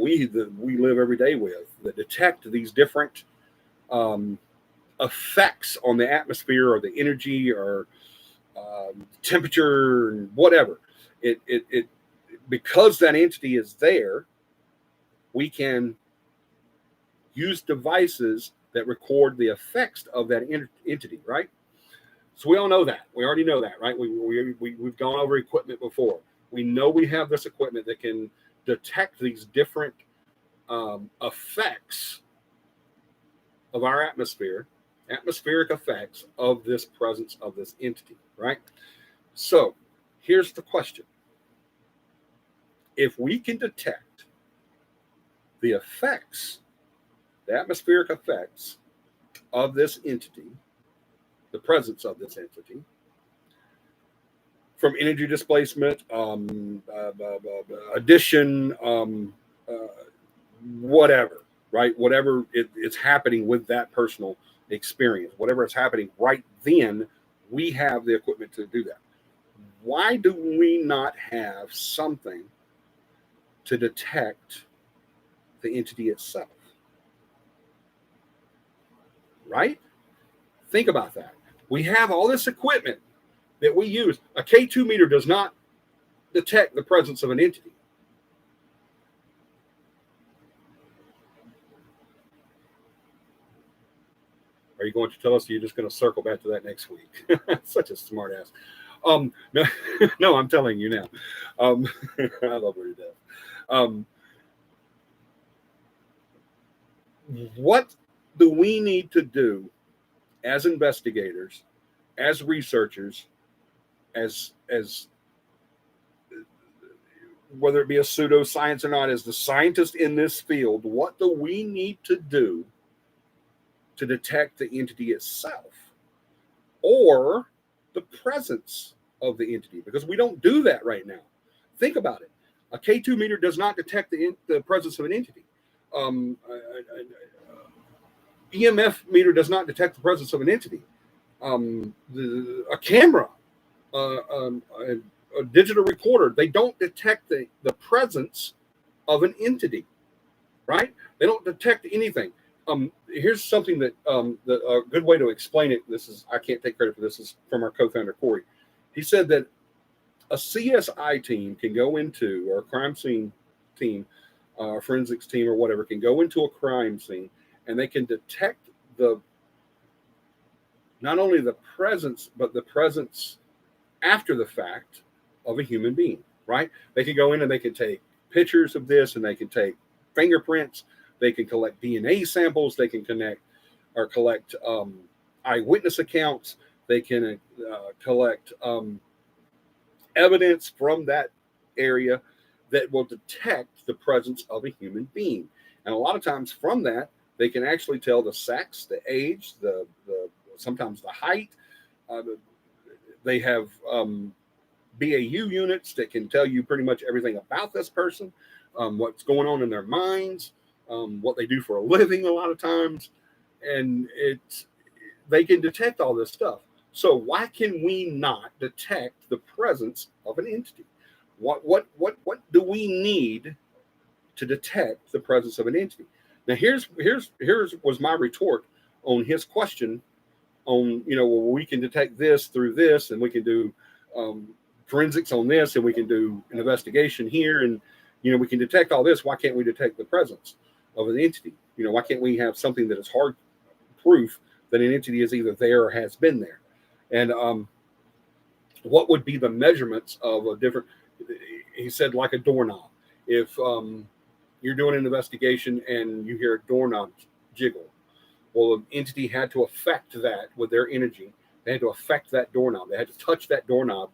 we live every day with, that detect these different effects on the atmosphere or the energy or temperature and whatever. It because that entity is there, we can use devices that record the effects of that entity, right? So we all know that. We already know that, right? We've gone over equipment before. We know we have this equipment that can detect these different effects of our atmospheric effects of this presence of this entity, right? So here's the question. If we can detect the effects the atmospheric effects of this entity, the presence of this entity, from energy displacement, addition, whatever, right? Whatever it's happening with that personal experience, whatever is happening right then, we have the equipment to do that. Why do we not have something to detect the entity itself? Right? Think about that. We have all this equipment that we use. A K2 meter does not detect the presence of an entity. Are you going to tell us, or you're just going to circle back to that next week? Such a smart ass. No, no, I'm telling you now. I love her to death. What do we need to do as investigators, as researchers, as whether it be a pseudoscience or not, as the scientist in this field, what do we need to do to detect the entity itself or the presence of the entity? Because we don't do that right now. Think about it. A K2 meter does not detect the presence of an entity. EMF meter does not detect the presence of an entity. A camera, a digital recorder, they don't detect the presence of an entity, right? They don't detect anything. Here's something that a good way to explain it. I can't take credit for this. This is from our co-founder Corey. He said that a CSI team can go into, or a crime scene team, or forensics team, or whatever, can go into a crime scene and they can detect not only the presence, but the presence after the fact of a human being, right? They can go in and they can take pictures of this, and they can take fingerprints, they can collect DNA samples, they can collect eyewitness accounts, they can collect evidence from that area that will detect the presence of a human being. And a lot of times from that, they can actually tell the sex, the age, the sometimes the height. They have BAU units that can tell you pretty much everything about this person, what's going on in their minds, what they do for a living a lot of times. And they can detect all this stuff. So why can we not detect the presence of an entity? What do we need to detect the presence of an entity? Now here's was my retort on his question on, well, we can detect this through this, and we can do forensics on this, and we can do an investigation here, and we can detect all this. Why can't we detect the presence of an entity? Why can't we have something that is hard proof that an entity is either there or has been there? And what would be the measurements of a different? He said like a doorknob. If you're doing an investigation and you hear a doorknob jiggle, well, an entity had to affect that with their energy. They had to affect that doorknob. They had to touch that doorknob,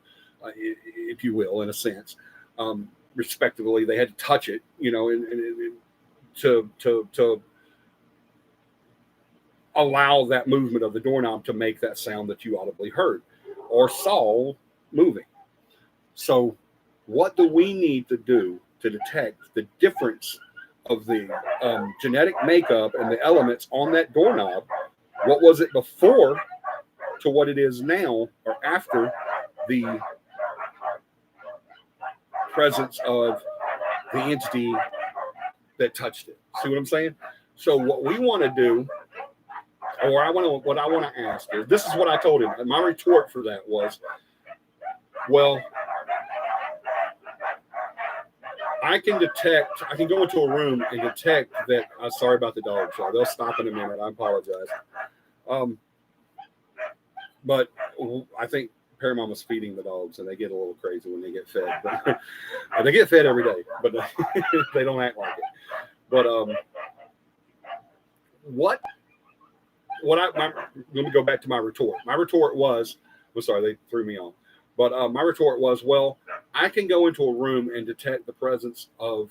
if you will, in a sense. Respectively, they had to touch it, and to allow that movement of the doorknob to make that sound that you audibly heard or saw moving. So what do we need to do to detect the difference of the genetic makeup and the elements on that doorknob? What was it before to what it is now, or after the presence of the entity that touched it? See what I'm saying? So what we want to do, or what I want to ask is, this is what I told him. And my retort for that was, well, I can go into a room and detect that. I'm sorry about the dogs. So they'll stop in a minute. I apologize. But I think Paramount was feeding the dogs, and they get a little crazy when they get fed. But they get fed every day, but they don't act like it. But let me go back to my retort. My retort was, I'm sorry, they threw me off. But my retort was, well, I can go into a room and detect the presence of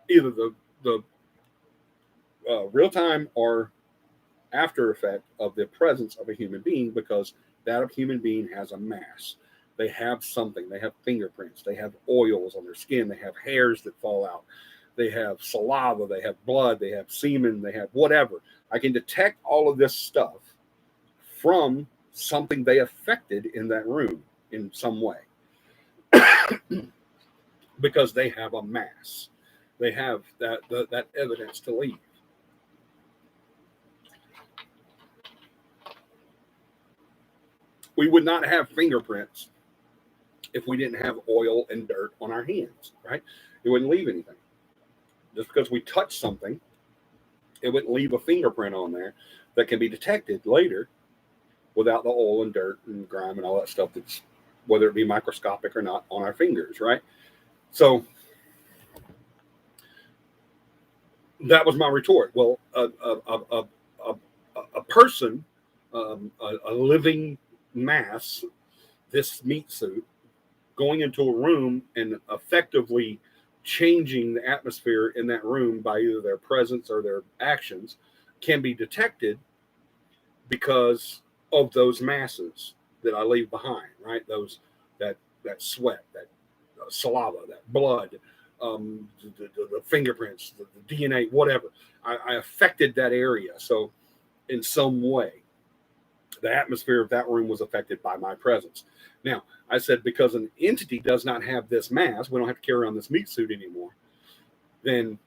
either the real time or after effect of the presence of a human being, because that human being has a mass. They have something. They have fingerprints. They have oils on their skin. They have hairs that fall out. They have saliva. They have blood. They have semen. They have whatever. I can detect all of this stuff from something they affected in that room in some way because they have a mass. They have that evidence to leave. We would not have fingerprints if we didn't have oil and dirt on our hands, right? It wouldn't leave anything. Just because we touch something, it wouldn't leave a fingerprint on there that can be detected later without the oil and dirt and grime and all that stuff that's, whether it be microscopic or not, on our fingers, right? So that was my retort. Well, a person, a living mass, this meat suit, going into a room and effectively changing the atmosphere in that room by either their presence or their actions can be detected because of those masses that I leave behind, right? Those that sweat, that saliva, that blood, the fingerprints, the DNA, whatever. I affected that area. So in some way, the atmosphere of that room was affected by my presence. Now, I said, because an entity does not have this mass, we don't have to carry on this meat suit anymore, then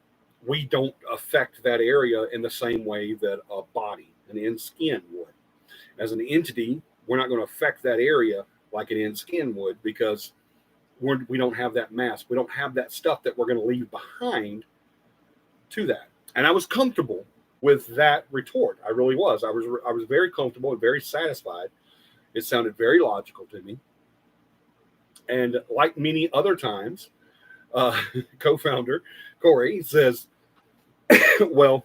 we don't affect that area in the same way that a body, an in skin would. As an entity, we're not going to affect that area like an in skin would, because we don't have that mass. We don't have that stuff that we're going to leave behind to that. And I was comfortable with that retort. I really was. I was very comfortable and very satisfied. It sounded very logical to me. And like many other times, co-founder Corey says, well,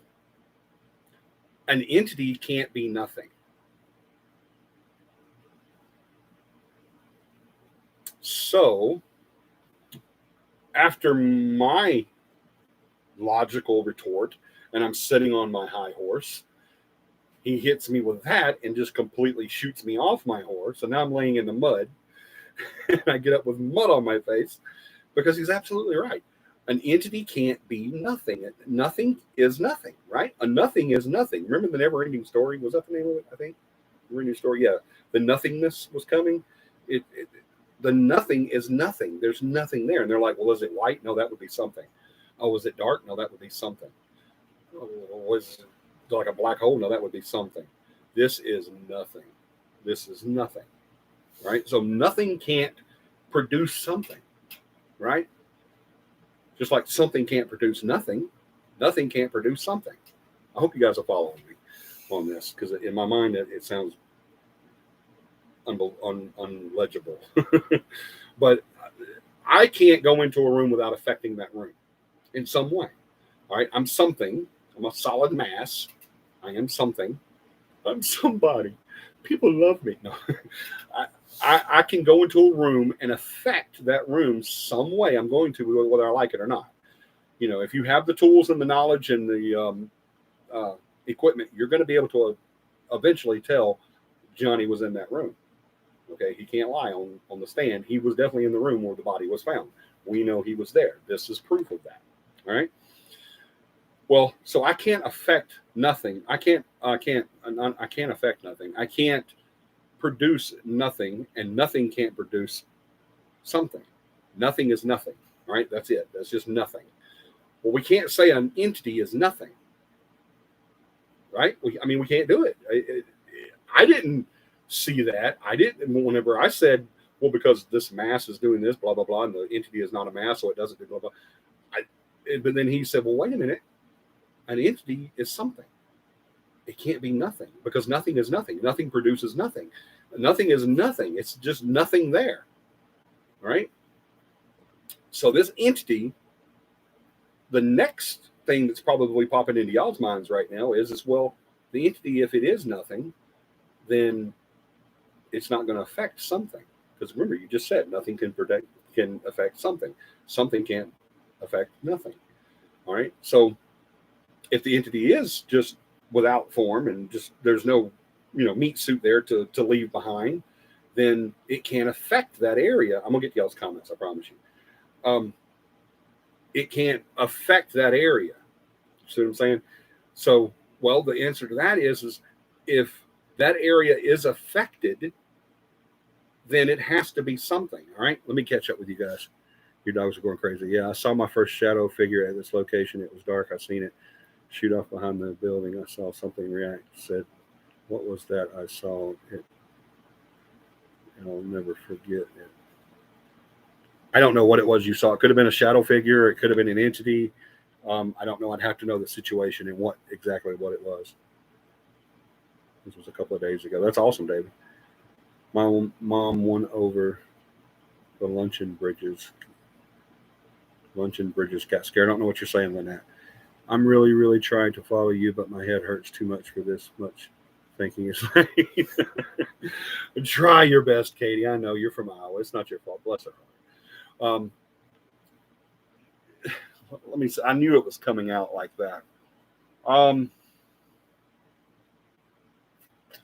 an entity can't be nothing. So after my logical retort, and I'm sitting on my high horse, he hits me with that and just completely shoots me off my horse. And now I'm laying in the mud and I get up with mud on my face because he's absolutely right. An entity can't be nothing. Nothing is nothing, right? A nothing is nothing. Remember the never ending story? Was that the name of it? I think. Never ending story. Yeah. The nothingness was coming. The nothing is nothing. There's nothing there. And they're like, well, is it white? No, that would be something. Oh, is it dark? No, that would be something. Oh, was it like a black hole? No, that would be something. This is nothing. This is nothing. Right? So nothing can't produce something. Right? Just like something can't produce nothing, nothing can't produce something. I hope you guys are following me on this, because in my mind it sounds unlegible. But I can't go into a room without affecting that room in some way. All right, I'm something. I'm a solid mass. I am something. I'm somebody. People love me. No, I can go into a room and affect that room some way. I'm going to, whether I like it or not. You know, if you have the tools and the knowledge and the equipment, you're going to be able to eventually tell Johnny was in that room. Okay, he can't lie on the stand. He was definitely in the room where the body was found. We know he was there. This is proof of that. All right. Well, so I can't affect nothing. I can't affect nothing. I can't produce nothing, and nothing can't produce something. Nothing is nothing. Right? That's it. That's just nothing. Well, we can't say an entity is nothing. Right? We can't do it. I didn't see that. I didn't. Whenever I said, well, because this mass is doing this, blah blah blah, and the entity is not a mass, so it doesn't do blah blah. But then he said, well, wait a minute. An entity is something. It can't be nothing, because nothing is nothing. Nothing produces nothing. Nothing is nothing. It's just nothing there. Right? So this entity, the next thing that's probably popping into y'all's minds right now is well, the entity, if it is nothing, then it's not going to affect something. Because remember, you just said nothing can affect something. Something can't affect nothing. All right. So If the entity is just without form and just there's no, meat suit there to leave behind, then it can't affect that area. I'm gonna get to y'all's comments, I promise you. It can't affect that area. See what I'm saying? So, well, the answer to that is if that area is affected, then it has to be something. All right, let me catch up with you guys. Your dogs are going crazy. Yeah, I saw my first shadow figure at this location. It was dark. I seen it shoot off behind the building. I saw something react. Said, "What was that? I saw it. And I'll never forget it." I don't know what it was you saw. It could have been a shadow figure. It could have been an entity. I don't know. I'd have to know the situation and exactly what it was. This was a couple of days ago. That's awesome, David. My mom won over the luncheon bridges. Luncheon bridges got scared. I don't know what you're saying, Lynette. I'm really, really trying to follow you, but my head hurts too much for this much thinking. Try your best, Katie. I know you're from Iowa. It's not your fault. Bless her heart. Let me say, I knew it was coming out like that.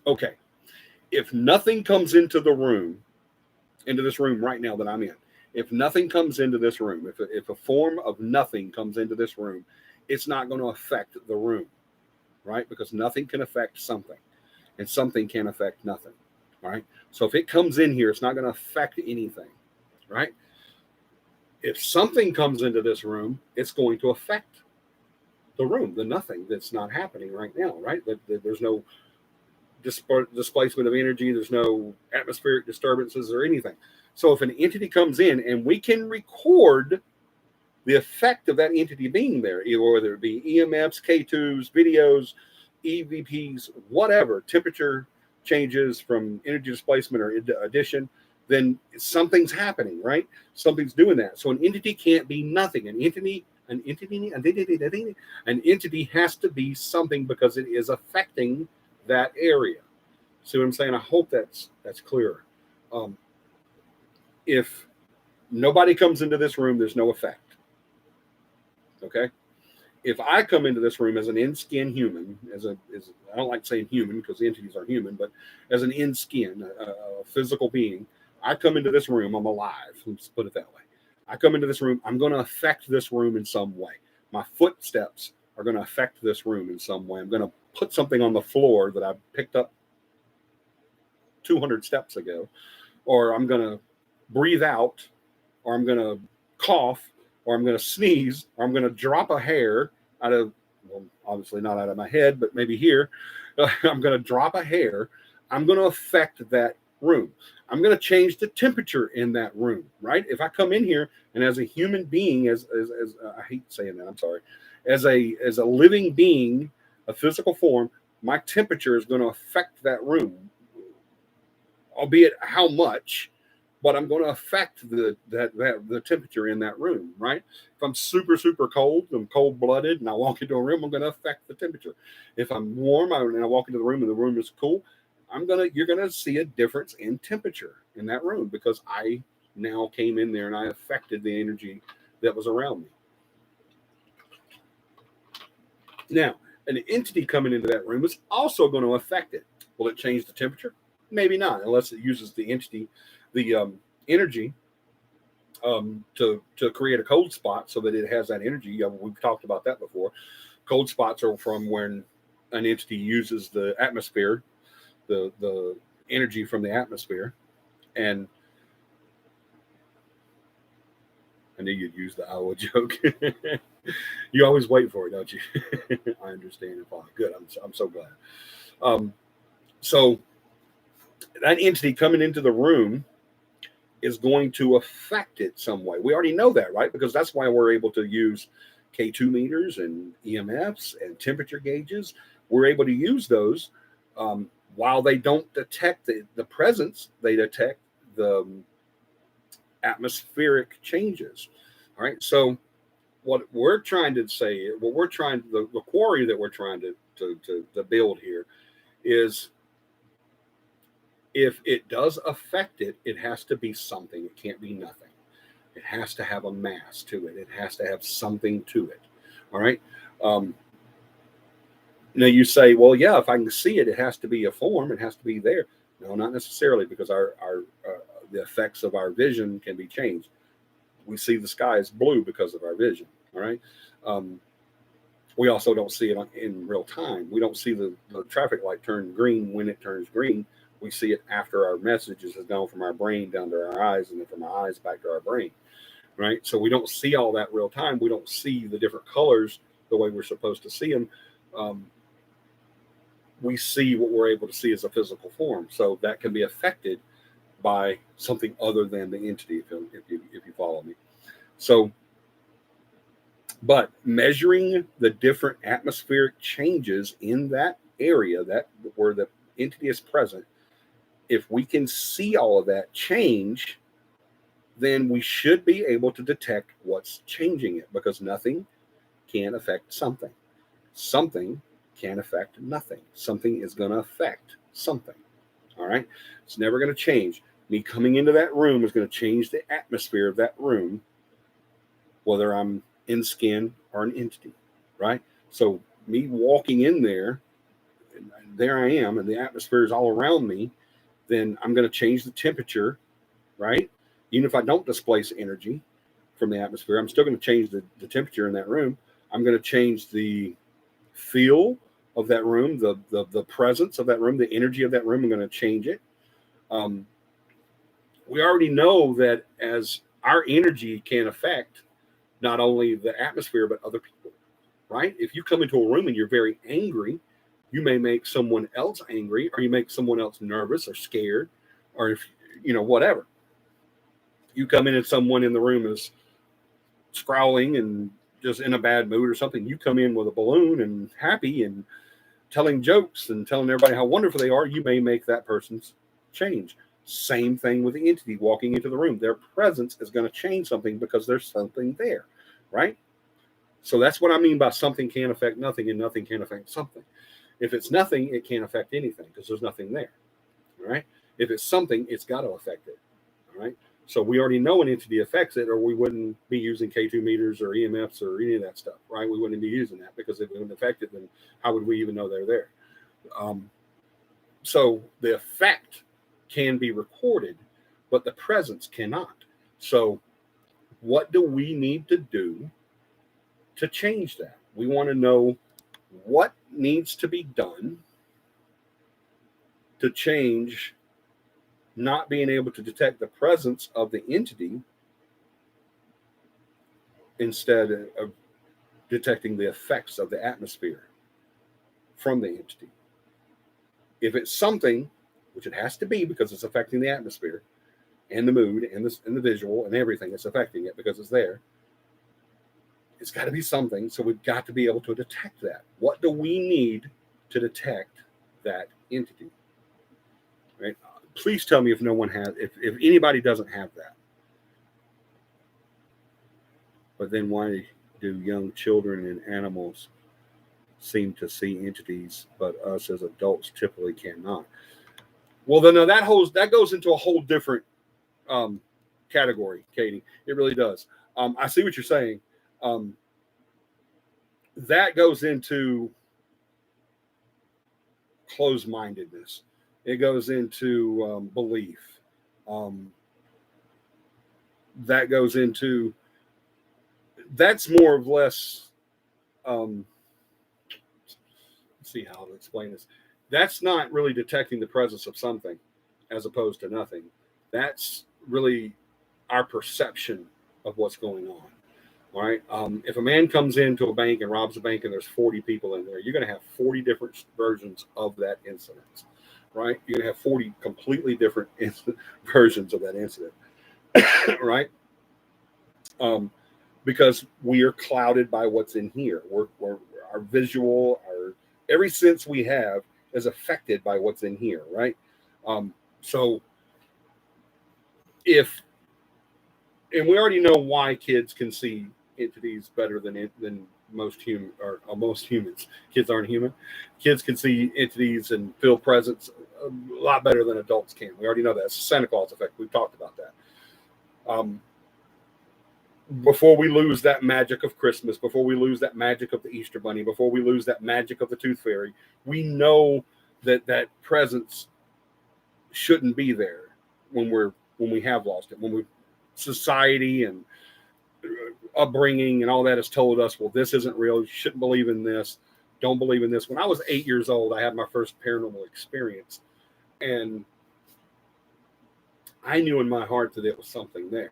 Okay. If nothing comes into this room right now that I'm in, if nothing comes into this room, if a form of nothing comes into this room, it's not going to affect the room, right? Because nothing can affect something, and something can't affect nothing, right? So if it comes in here, it's not going to affect anything, right? If something comes into this room, it's going to affect the room, the nothing that's not happening right now, right? There's no displacement of energy. There's no atmospheric disturbances or anything. So if an entity comes in and we can record the effect of that entity being there, whether it be EMFs, K2s, videos, EVPs, whatever, temperature changes from energy displacement or addition, then something's happening, right? Something's doing that. So an entity can't be nothing. An entity has to be something because it is affecting that area. See what I'm saying? I hope that's clearer. If nobody comes into this room, there's no effect. Okay. If I come into this room as an in-skin human, I don't like saying human because the entities are human, but as an in-skin, a physical being, I come into this room, I'm alive. Let's put it that way. I come into this room, I'm going to affect this room in some way. My footsteps are going to affect this room in some way. I'm going to put something on the floor that I picked up 200 steps ago, or I'm going to breathe out, or I'm going to cough, or I'm going to sneeze, or I'm going to drop a hair out of, well, obviously not out of my head, but maybe here. I'm going to drop a hair. I'm going to affect that room. I'm going to change the temperature in that room, right? If I come in here and as a human being, as I hate saying that, I'm sorry, as a living being, a physical form, my temperature is going to affect that room, albeit how much, but I'm going to affect the temperature in that room, right? If I'm super, super cold, I'm cold-blooded, and I walk into a room, I'm going to affect the temperature. If I'm warm and I walk into the room and the room is cool, you're going to see a difference in temperature in that room because I now came in there and I affected the energy that was around me. Now, an entity coming into that room is also going to affect it. Will it change the temperature? Maybe not, unless it uses the entity, the energy to create a cold spot so that it has that energy. We've talked about that before. Cold spots are from when an entity uses the atmosphere, the energy from the atmosphere. And I knew you'd use the Iowa joke. You always wait for it, don't you? I understand it. Good. I'm so glad. So that entity coming into the room is going to affect it some way. We already know that, right? Because that's why we're able to use K2 meters and EMFs and temperature gauges. We're able to use those while they don't detect the presence, they detect the atmospheric changes. All right. So what we're trying to say, the quarry that we're trying to build here is, if it does affect it, it has to be something. It can't be nothing. It has to have a mass to it. It has to have something to it. All right. Now you say, well, yeah, if I can see it, it has to be a form. It has to be there. No, not necessarily, because our the effects of our vision can be changed. We see the sky is blue because of our vision. All right. Um, we also don't see it in real time. We don't see the traffic light turn green when it turns green. We see it after our messages has gone from our brain down to our eyes, and then from our eyes back to our brain. Right. So we don't see all that real time. We don't see the different colors the way we're supposed to see them. Um, we see what we're able to see as a physical form. So that can be affected by something other than the entity, if you follow me. So, but measuring the different atmospheric changes in that area that where the entity is present, if we can see all of that change, then we should be able to detect what's changing it, because nothing can affect something. Something can affect nothing. Something is going to affect something. All right. It's never going to change. Me coming into that room is going to change the atmosphere of that room, whether I'm in skin or an entity. Right. So me walking in there, and there I am, and the atmosphere is all around me, then I'm going to change the temperature. Right. Even if I don't displace energy from the atmosphere, I'm still going to change the temperature in that room. I'm going to change the feel of that room, the presence of that room, the energy of that room. I'm going to change it. We already know that as our energy can affect not only the atmosphere but other people, right? If you come into a room and you're very angry, you may make someone else angry, or you make someone else nervous or scared, or if whatever. You come in and someone in the room is scowling and just in a bad mood or something. You come in with a balloon and happy and telling jokes and telling everybody how wonderful they are. You may make that person's change. Same thing with the entity walking into the room. Their presence is going to change something because there's something there, right? So that's what I mean by something can affect nothing and nothing can affect something. If it's nothing, it can't affect anything because there's nothing there, all right? If it's something, it's got to affect it, all right? So we already know an entity affects it, or we wouldn't be using K2 meters or EMFs or any of that stuff, right? We wouldn't be using that, because if it wouldn't affect it, then how would we even know they're there? So the effect can be recorded, but the presence cannot. So what do we need to do to change that? We want to know what needs to be done to change not being able to detect the presence of the entity instead of detecting the effects of the atmosphere from the entity. If it's something, which it has to be because it's affecting the atmosphere and the mood and the visual and everything, it's affecting it because it's there. It's got to be something, so we've got to be able to detect that. What do we need to detect that entity? Right? Please tell me if no one has, if anybody doesn't have that. But then why do young children and animals seem to see entities, but us as adults typically cannot? Well, then that goes into a whole different category, Katie. It really does. I see what you're saying. That goes into closed-mindedness. It goes into belief. That goes into, that's more or less, let's see how to explain this. That's not really detecting the presence of something as opposed to nothing. That's really our perception of what's going on. All right. If a man comes into a bank and robs a bank and there's 40 people in there, you're going to have 40 different versions of that incident, right? You're going to have 40 completely different versions of that incident, right? Because we are clouded by what's in here. We're our visual, every sense we have is affected by what's in here, right? So and we already know why kids can see entities better than most humans. Kids aren't human. Kids can see entities and feel presence a lot better than adults can. We already know that. It's the Santa Claus effect. We've talked about that. before we lose that magic of Christmas, before we lose that magic of the Easter Bunny, before we lose that magic of the Tooth Fairy, we know that that presence shouldn't be there when we have lost it. When we society and upbringing and all that has told us, well, this isn't real. You shouldn't believe in this. Don't believe in this. When I was 8 years old, I had my first paranormal experience, and I knew in my heart that it was something there.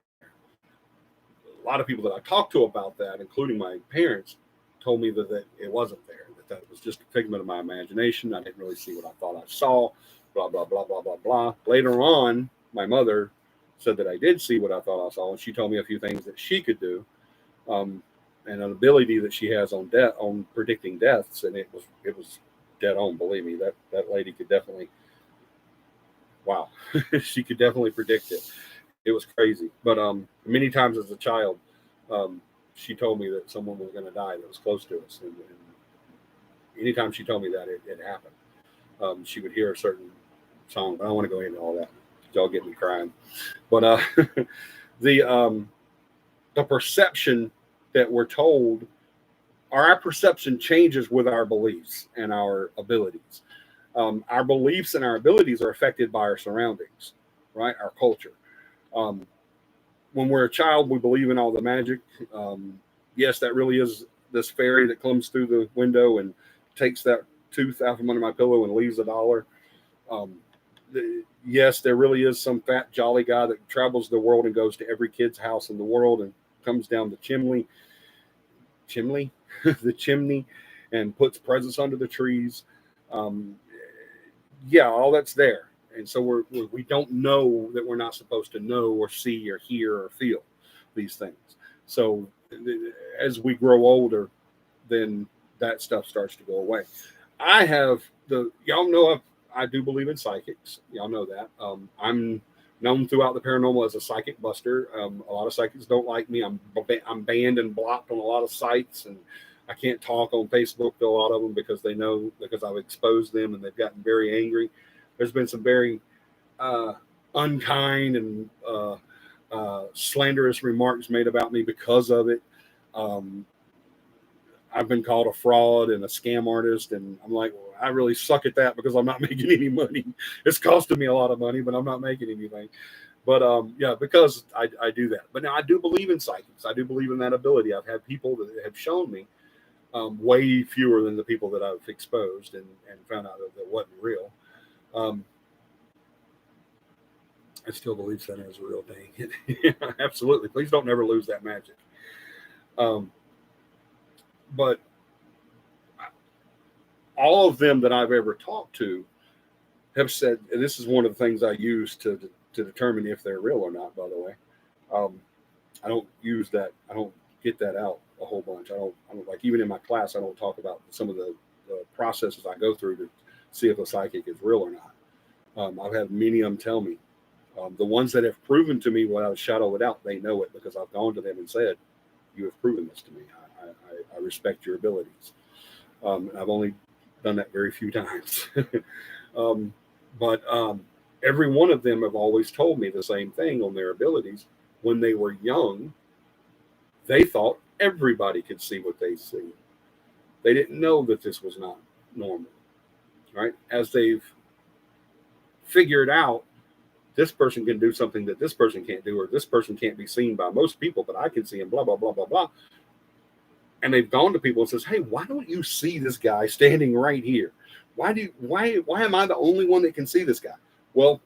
A lot of people that I talked to about that, including my parents, told me that it wasn't there, that it was just a figment of my imagination. I didn't really see what I thought I saw, blah, blah, blah, blah, blah, blah. Later on, my mother said that I did see what I thought I saw, and she told me a few things that she could do, and an ability that she has on predicting deaths, and it was dead on. Believe me, that lady could definitely, wow, she could definitely predict it. It was crazy. But many times as a child, she told me that someone was going to die that was close to us. And anytime she told me that, it happened. She would hear a certain song, but I don't want to go into all that. Y'all get me crying. But the perception that we're told, our perception changes with our beliefs and our abilities. Our beliefs and our abilities are affected by our surroundings, right? Our culture. When we're a child, we believe in all the magic. Yes, that really is this fairy that comes through the window and takes that tooth out from under my pillow and leaves $1. Yes, there really is some fat, jolly guy that travels the world and goes to every kid's house in the world and comes down the chimney, the chimney, and puts presents under the trees. Yeah, all that's there. And so we don't know that we're not supposed to know or see or hear or feel these things. So as we grow older, then that stuff starts to go away. Y'all know I do believe in psychics. Y'all know that. I'm known throughout the paranormal as a psychic buster. A lot of psychics don't like me. I'm banned and blocked on a lot of sites, and I can't talk on Facebook to a lot of them because they know, because I've exposed them and they've gotten very angry. There's been some very unkind and slanderous remarks made about me because of it. I've been called a fraud and a scam artist, and I'm like, well, I really suck at that because I'm not making any money. It's costing me a lot of money, but I'm not making anything. But yeah, because I do that. But now I do believe in psychics. I do believe in that ability. I've had people that have shown me, way fewer than the people that I've exposed and found out that wasn't real. I still believe Santa is a real thing. Yeah, absolutely. Please don't never lose that magic. But all of them that I've ever talked to have said, and this is one of the things I use to determine if they're real or not, by the way. I don't use that. I don't get that out a whole bunch. I don't like, even in my class, I don't talk about some of the processes I go through to see if a psychic is real or not. I've had many of them tell me. The ones that have proven to me without a shadow of a doubt, they know it because I've gone to them and said, you have proven this to me. I respect your abilities. I've only done that very few times. But every one of them have always told me the same thing on their abilities. When they were young, they thought everybody could see what they see. They didn't know that this was not normal, right? As they've figured out, this person can do something that this person can't do, or this person can't be seen by most people, but I can see him, blah, blah, blah, blah, blah. And they've gone to people and says, hey, why don't you see this guy standing right here? Why am I the only one that can see this guy? Well,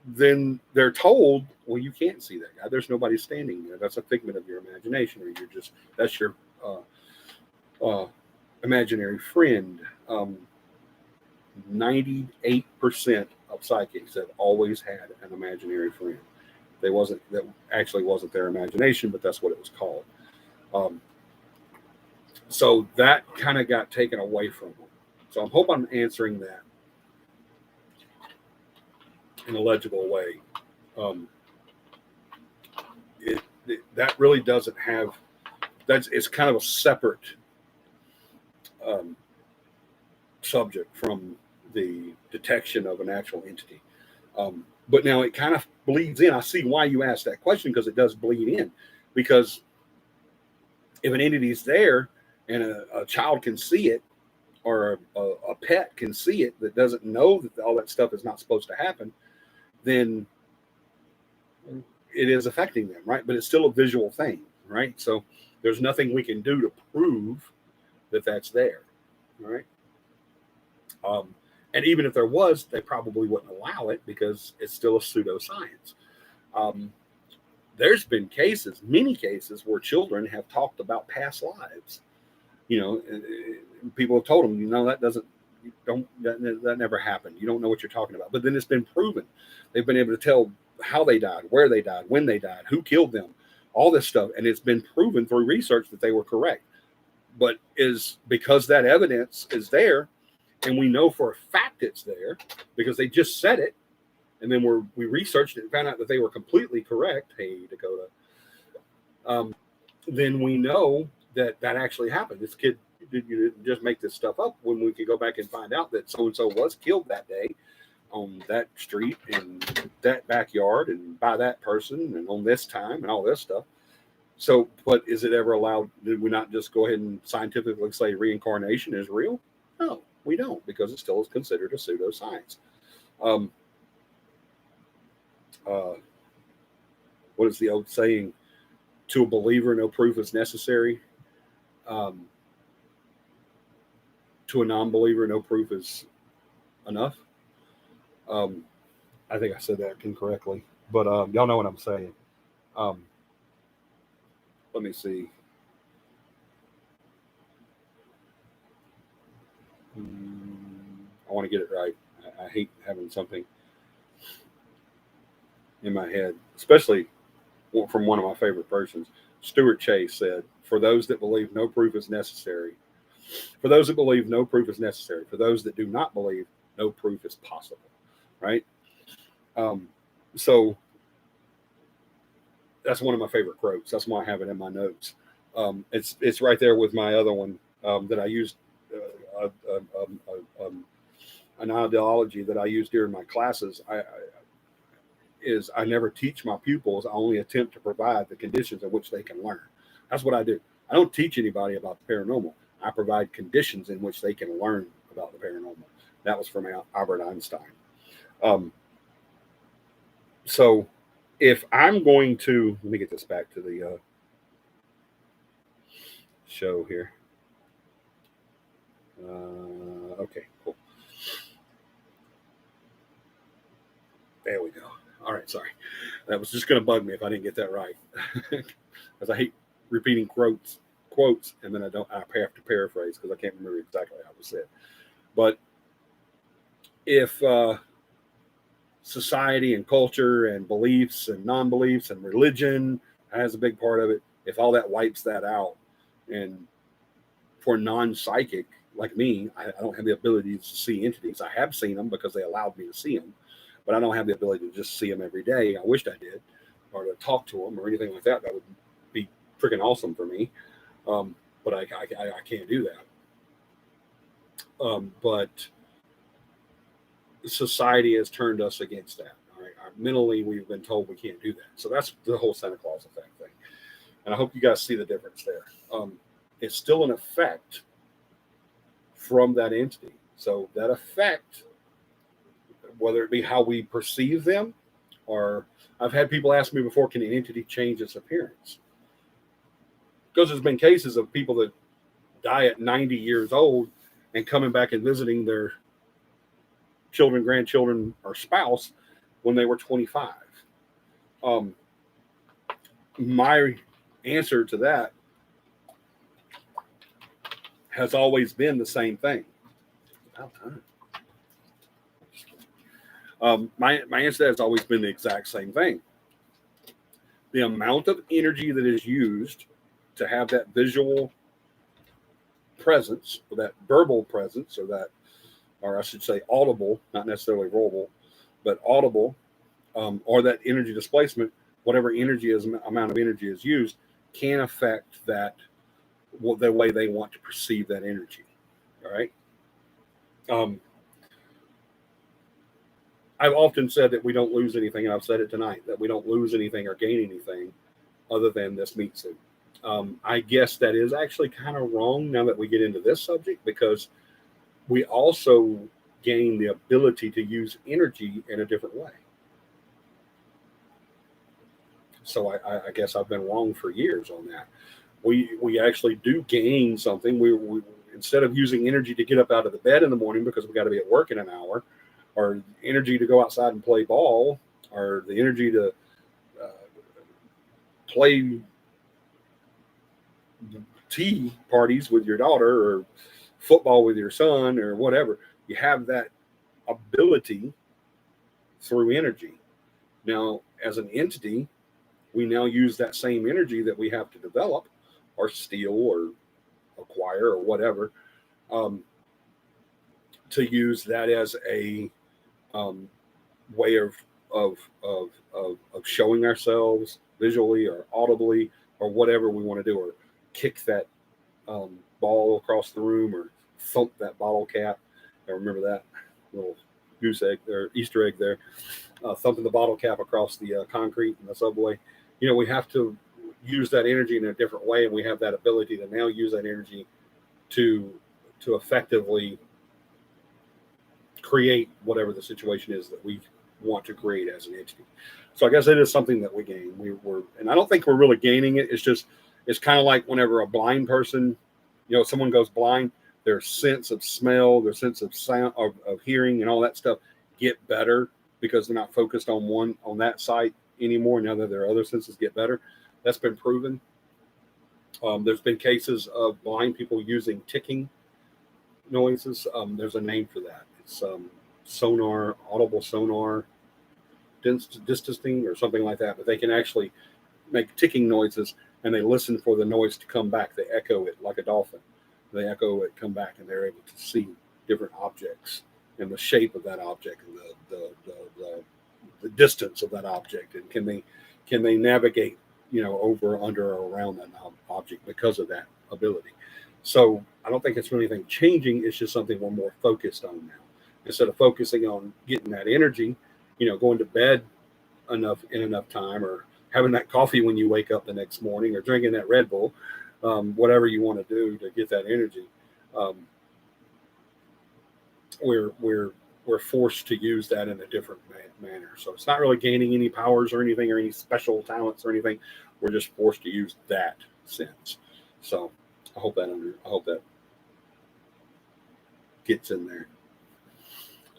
then they're told, well, you can't see that guy. There's nobody standing there. That's a figment of your imagination, or that's your imaginary friend. 98% of psychics have always had an imaginary friend. That actually wasn't their imagination, but that's what it was called. So that kind of got taken away from them. So I hope I'm answering that in a legible way. That really doesn't have, it's kind of a separate subject from the detection of an actual entity. But now it kind of bleeds in. I see why you asked that question, because it does bleed in. because if an entity is there and a child can see it, or a pet can see it that doesn't know that all that stuff is not supposed to happen, then it is affecting them, right? But it's still a visual thing, right? So there's nothing we can do to prove that that's there, right? And even if there was, they probably wouldn't allow it because it's still a pseudoscience. There's been cases, many cases, where children have talked about past lives. People have told them, that never happened. You don't know what you're talking about. But then it's been proven. They've been able to tell how they died, where they died, when they died, who killed them, all this stuff. And it's been proven through research that they were correct. But is because that evidence is there, and we know for a fact it's there because they just said it, and then we researched it and found out that they were completely correct. Hey, Dakota. Then we know that actually happened. This kid didn't just make this stuff up, when we could go back and find out that so-and-so was killed that day on that street in that backyard and by that person and on this time and all this stuff. So, but is it ever allowed? Did we not just go ahead and scientifically say reincarnation is real? No, we don't, because it still is considered a pseudoscience. What is the old saying? To a believer, no proof is necessary. To a non-believer, no proof is enough. I think I said that incorrectly, but y'all know what I'm saying. Let me see. I want to get it right. I hate having something in my head, especially from one of my favorite persons. Stuart Chase said, "For those that believe, no proof is necessary. For those that believe, no proof is necessary. For those that do not believe, no proof is possible." Right? So that's one of my favorite quotes. That's why I have it in my notes. It's right there with my other one that I used, an ideology that I use during my classes. I never teach my pupils. I only attempt to provide the conditions in which they can learn. That's what I do. I don't teach anybody about the paranormal. I provide conditions in which they can learn about the paranormal. That was from Albert Einstein. So if I'm going to, let me get this back to the show here. Okay, cool. There we go. All right, sorry. That was just going to bug me if I didn't get that right, because I hate repeating quotes, and then I have to paraphrase because I can't remember exactly how it was said. But if society and culture and beliefs and non-beliefs and religion has a big part of it, if all that wipes that out, and for non-psychic like me, I don't have the ability to see entities. I have seen them because they allowed me to see them, but I don't have the ability to just see them every day. I wished I did, or to talk to them or anything like that. That would be freaking awesome for me. But I can't do that. But society has turned us against that. All right? Mentally, we've been told we can't do that. So that's the whole Santa Claus effect thing. And I hope you guys see the difference there. It's still an effect from that entity. So that effect, whether it be how we perceive them, or I've had people ask me before, can an entity change its appearance? Because there's been cases of people that die at 90 years old and coming back and visiting their children, grandchildren, or spouse when they were 25. My answer to that has always been the same thing. About time. My answer to that has always been the exact same thing. The amount of energy that is used to have that visual presence, or that verbal presence, or I should say audible, not necessarily verbal, but audible, or that energy displacement, whatever amount of energy is used, can affect that, the way they want to perceive that energy. All right. I've often said that we don't lose anything, and I've said it tonight, that we don't lose anything or gain anything other than this meat suit. I guess that is actually kind of wrong now that we get into this subject, because we also gain the ability to use energy in a different way. So I guess I've been wrong for years on that. We actually do gain something. We instead of using energy to get up out of the bed in the morning because we got to be at work in an hour, or energy to go outside and play ball, or the energy to uh, play tea parties with your daughter, or football with your son, or whatever. You have that ability through energy. Now, as an entity, we now use that same energy that we have to develop or steal or acquire or whatever, um, to use that as a um, way of showing ourselves visually or audibly or whatever we want to do, or kick that ball across the room, or thump that bottle cap. I remember that little goose egg or Easter egg there, thumping the bottle cap across the concrete in the subway. We have to use that energy in a different way, and we have that ability to now use that energy to effectively create whatever the situation is that we want to create as an entity. So I guess it is something that we gain. And I don't think we're really gaining it. It's kind of like whenever a blind person, someone goes blind, their sense of smell, their sense of sound, of hearing, and all that stuff get better because they're not focused on that sight anymore. Now that their other senses get better, that's been proven. There's been cases of blind people using ticking noises. There's a name for that. It's sonar, audible sonar distancing or something like that. But they can actually make ticking noises, and they listen for the noise to come back. They echo it like a dolphin. They echo it, come back, and they're able to see different objects and the shape of that object and the distance of that object, and can they navigate over, under, or around that object because of that ability. So I don't think it's really anything changing. It's just something we're more focused on now. Instead of focusing on getting that energy, going to bed in enough time, or having that coffee when you wake up the next morning, or drinking that Red Bull, whatever you want to do to get that energy, we're forced to use that in a different manner. So it's not really gaining any powers or anything, or any special talents or anything. We're just forced to use that sense. So I hope that gets in there.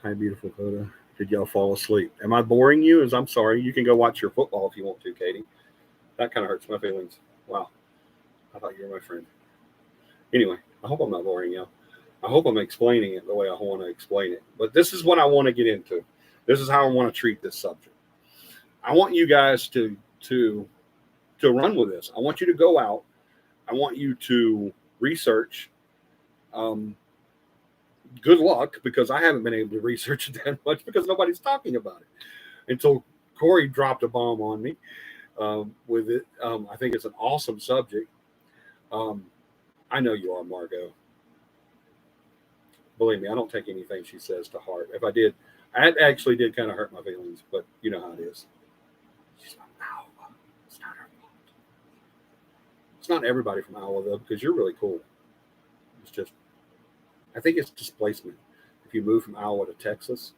Hi, beautiful photo. Did y'all fall asleep? Am I boring you? I'm sorry. You can go watch your football if you want to, Katie. That kind of hurts my feelings. Wow. I thought you were my friend. Anyway, I hope I'm not boring y'all. I hope I'm explaining it the way I want to explain it. But this is what I want to get into. This is how I want to treat this subject. I want you guys to run with this. I want you to go out. I want you to research. Good luck, because I haven't been able to research it that much because nobody's talking about it until Corey dropped a bomb on me with it. I think it's an awesome subject. I know you are, Margot. Believe me, I don't take anything she says to heart. If I did, I actually did kind of hurt my feelings, but you know how it is. She's from Iowa. It's not her fault. It's not everybody from Iowa, though, because you're really cool. It's just, I think it's displacement. If you move from Iowa to Texas,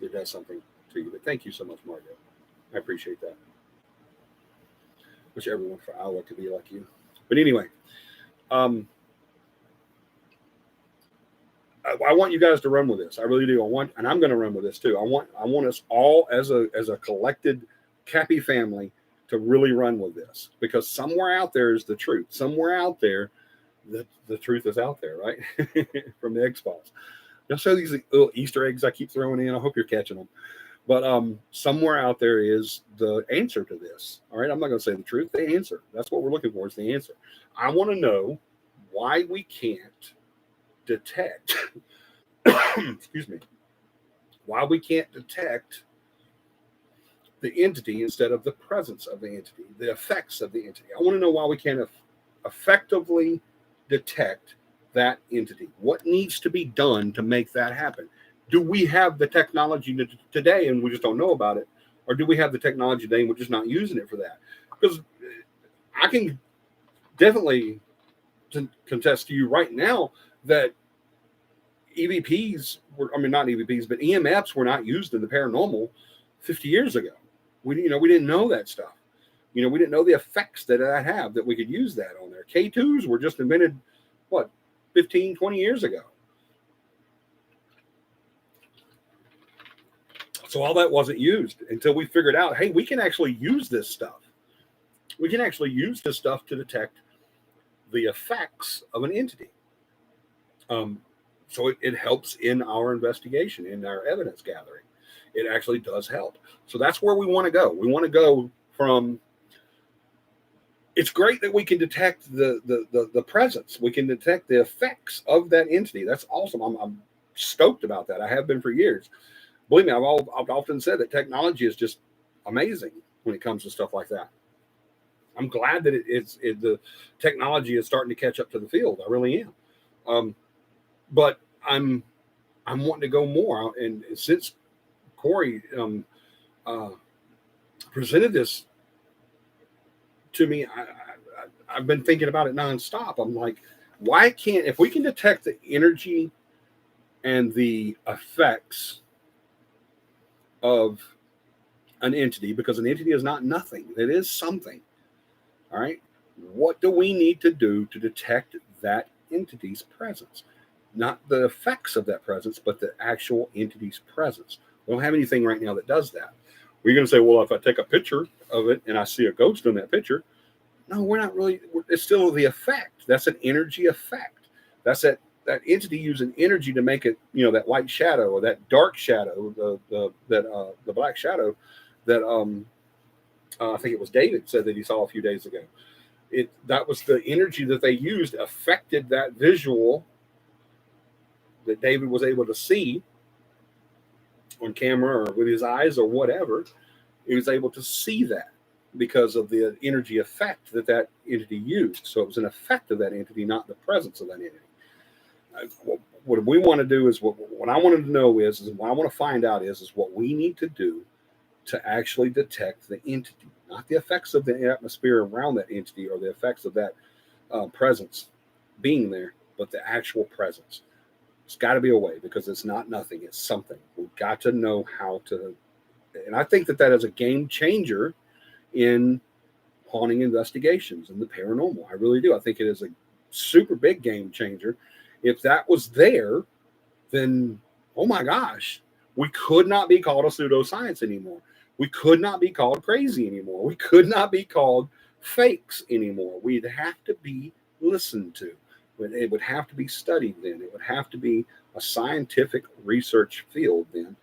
it does something to you. But thank you so much, Margot. I appreciate that. Wish everyone for Iowa could be like you. But anyway, I want you guys to run with this. I really do. And I'm going to run with this too. I want us all as a collected CAPI family to really run with this, because somewhere out there is the truth. Somewhere out there, the truth is out there, right? From the X-Files. You'll show these little Easter eggs I keep throwing in. I hope you're catching them. But somewhere out there is the answer to this. All right, I'm not going to say the truth. The answer. That's what we're looking for, is the answer. I want to know why we can't detect, excuse me, why we can't detect the entity instead of the presence of the entity, the effects of the entity. I want to know why we can't effectively detect that entity. What needs to be done to make that happen? Do we have the technology today and we just don't know about it? Or do we have the technology today and we're just not using it for that? Because I can definitely contest to you right now that EVPs were, I mean, not EVPs, but EMFs were not used in the paranormal 50 years ago. We didn't know that stuff. We didn't know the effects that have that we could use that on there. K2s were just invented, what, 15, 20 years ago. So all that wasn't used until we figured out, hey, we can actually use this stuff. We can actually use this stuff to detect the effects of an entity. So it helps in our investigation, in our evidence gathering. It actually does help. So that's where we want to go. We want to go from, it's great that we can detect the presence. We can detect the effects of that entity. That's awesome. I'm stoked about that. I have been for years. Believe me, I've often said that technology is just amazing when it comes to stuff like that. I'm glad that the technology is starting to catch up to the field. I really am. But I'm wanting to go more. And since Corey presented this to me, I've been thinking about it nonstop. I'm like, why can't, if we can detect the energy and the effects of an entity, because an entity is not nothing, it is something. All right. What do we need to do to detect that entity's presence? Not the effects of that presence, but the actual entity's presence. We don't have anything right now that does that. We're going to say, well, if I take a picture of it and I see a ghost in that picture, no, we're not really. It's still the effect. That's an energy effect. That's that entity using energy to make it, that white shadow or that dark shadow, the black shadow that I think it was David said that he saw a few days ago. That was the energy that they used affected that visual that David was able to see on camera or with his eyes or whatever. He was able to see that because of the energy effect that entity used. So it was an effect of that entity, not the presence of that entity. What we want to do is what I wanted to know is what I want to find out is what we need to do to actually detect the entity, not the effects of the atmosphere around that entity or the effects of that presence being there, but the actual presence. It's got to be a way, because it's not nothing. It's something. We've got to know how to. And I think that is a game changer in haunting investigations and the paranormal. I really do. I think it is a super big game changer. If that was there, then, oh my gosh, we could not be called a pseudoscience anymore. We could not be called crazy anymore. We could not be called fakes anymore. We'd have to be listened to. It would have to be studied then. It would have to be a scientific research field then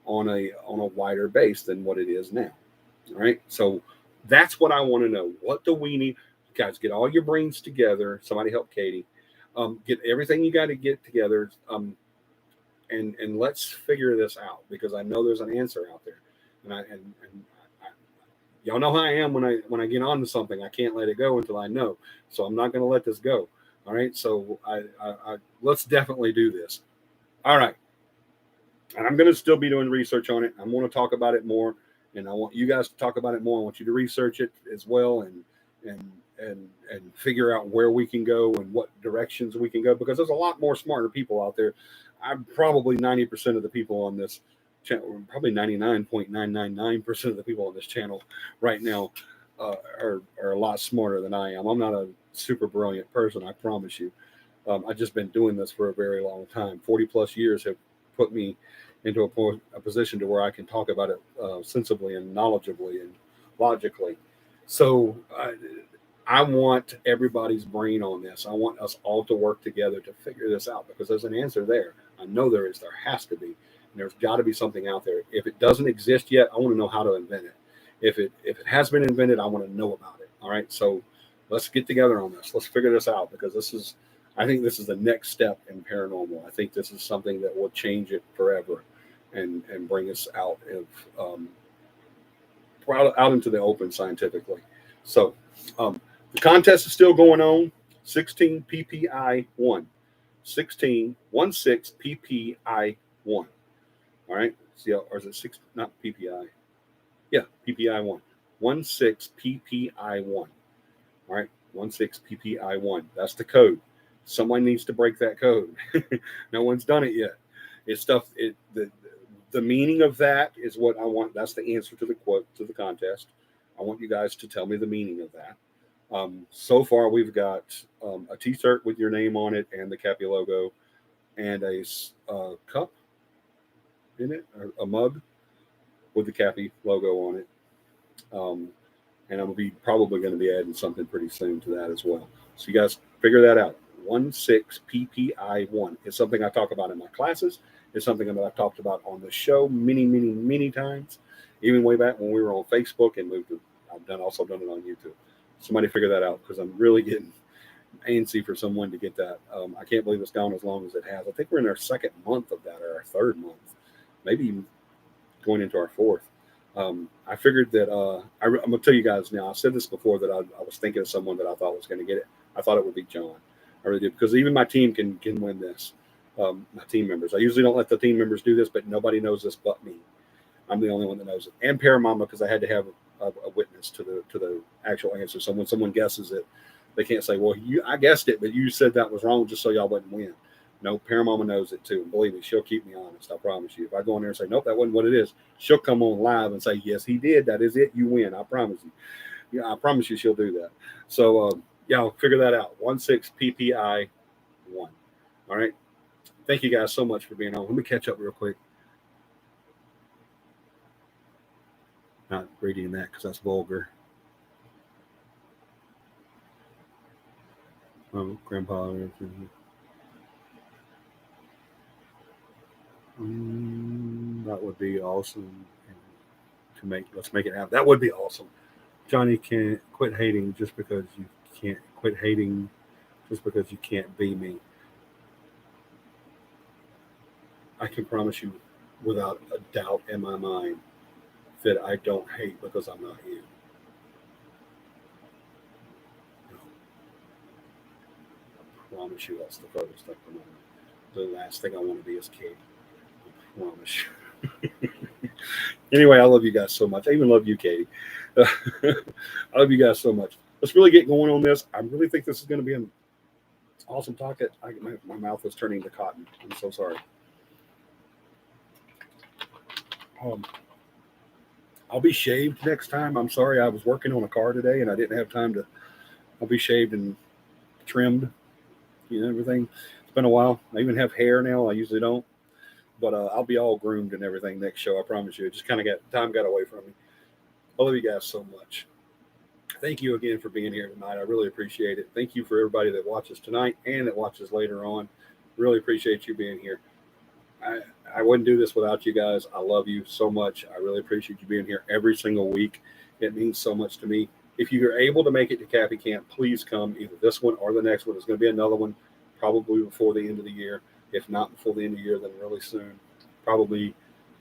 on a wider base than what it is now. All right. So that's what I want to know. What do we need? Guys, get all your brains together. Somebody help Katie. Get everything you got to get together. And let's figure this out, because I know there's an answer out there. And y'all know how I am when I get on to something. I can't let it go until I know. So I'm not going to let this go. All right. So I let's definitely do this. All right. And I'm going to still be doing research on it. I'm going to talk about it more, and I want you guys to talk about it more. I want you to research it as well, and figure out where we can go and what directions we can go, because there's a lot more smarter people out there. I'm probably 90% of the people on this channel, probably 99.999% of the people on this channel right now are a lot smarter than I am. I'm not a super brilliant person, I promise you. I've just been doing this for a very long time. 40 plus years have put me into a position to where I can talk about it sensibly and knowledgeably and logically. So I want everybody's brain on this. I want us all to work together to figure this out, because there's an answer there. I know there is. There has to be. And there's got to be something out there. If it doesn't exist yet, I want to know how to invent it. If it has been invented, I want to know about it. All right. So let's get together on this. Let's figure this out, because I think this is the next step in paranormal. I think this is something that will change it forever and bring us out of out into the open scientifically. So the contest is still going on. 16 PPI 1. 16 PPI 1. All right. See, or is it 6? Not PPI. Yeah, PPI 1. 16 PPI 1. All All right, 16PPI1. That's the code. Someone needs to break that code. No one's done it yet. It's stuff. The meaning of that is what I want. That's the answer to the quote to the contest. I want you guys to tell me the meaning of that. So far, we've got a T-shirt with your name on it and the CAPI logo, and a cup in it, or a mug with the CAPI logo on it. And I'm probably going to be adding something pretty soon to that as well. So you guys figure that out. 16PPI1. It's something I talk about in my classes. It's something that I've talked about on the show many times, even way back when we were on Facebook, and I've also done it on YouTube. Somebody figure that out, because I'm really getting antsy for someone to get that. I can't believe it's gone as long as it has. I think we're in our second month of that, or our third month, maybe even going into our fourth. I figured that I'm going to tell you guys now. I said this before, that I was thinking of someone that I thought was going to get it. I thought it would be John. I really did, because even my team can win this. My team members. I usually don't let the team members do this, but nobody knows this but me. I'm the only one that knows it, and Paramama, because I had to have a witness to the actual answer. So when someone guesses it, they can't say, "Well, I guessed it, but you said that was wrong, just so y'all wouldn't win." No, Paramama knows it too, and believe me, she'll keep me honest. I promise you. If I go in there and say, "Nope, that wasn't what it is," she'll come on live and say, "Yes, he did. That is it. You win. I promise you." Yeah, I promise you, she'll do that. So y'all figure that out. 16PPI1. All right. Thank you guys so much for being on. Let me catch up real quick. Not reading that because that's vulgar. Grandpa. That would be awesome. Let's make it happen. That would be awesome. Johnny can't quit hating just because you can't quit hating just because you can't be me. I can promise you, without a doubt in my mind, that I don't hate because I'm not you. No. I promise you, that's the furthest thing from me. The last thing I want to be is Kate. I promise you. Anyway, I love you guys so much. I even love you, Katie. I love you guys so much. Let's really get going on this. I really think this is going to be an awesome talk. My mouth is turning to cotton. I'm so sorry. I'll be shaved next time. I'm sorry, I was working on a car today and I didn't have time to. I'll be shaved and trimmed, everything. It's been a while. I even have hair now. I usually don't, but I'll be all groomed and everything next show. I promise you. It just kind of time got away from me. I love you guys so much. Thank you again for being here tonight. I really appreciate it. Thank you for everybody that watches tonight and that watches later on. Really appreciate you being here. I wouldn't do this without you guys. I love you so much. I really appreciate you being here every single week. It means so much to me. If you're able to make it to CAPI Camp, please come, either this one or the next one. There's going to be another one probably before the end of the year. If not before the end of the year, then really soon. Probably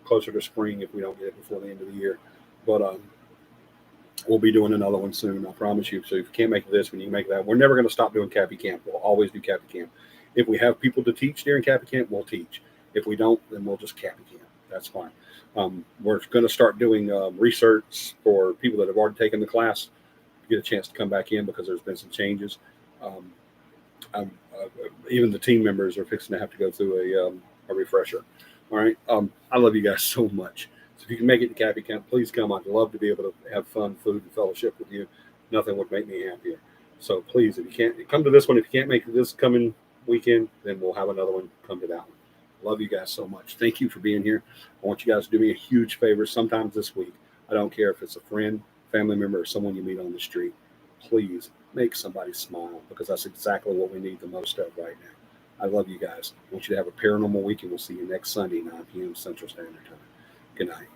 closer to spring if we don't get it before the end of the year. But we'll be doing another one soon, I promise you. So if you can't make this one, you can make that. We're never going to stop doing CAPI Camp. We'll always do CAPI Camp. If we have people to teach during CAPI Camp, we'll teach. If we don't, then we'll just CAPI Camp. That's fine. We're going to start doing research for people that have already taken the class to get a chance to come back in, because there's been some changes. Even the team members are fixing to have to go through a refresher. All right. I love you guys so much. So if you can make it to CAPI Camp, please come. I'd love to be able to have fun, food, and fellowship with you. Nothing would make me happier. So please, if you can't come to this one, if you can't make it this coming weekend, then we'll have another one. Come to that one. Love you guys so much. Thank you for being here. I want you guys to do me a huge favor sometimes this week. I don't care if it's a friend, family member, or someone you meet on the street. Please make somebody smile, because that's exactly what we need the most of right now. I love you guys. I want you to have a paranormal week, and we'll see you next Sunday, 9 p.m. Central Standard Time. Good night.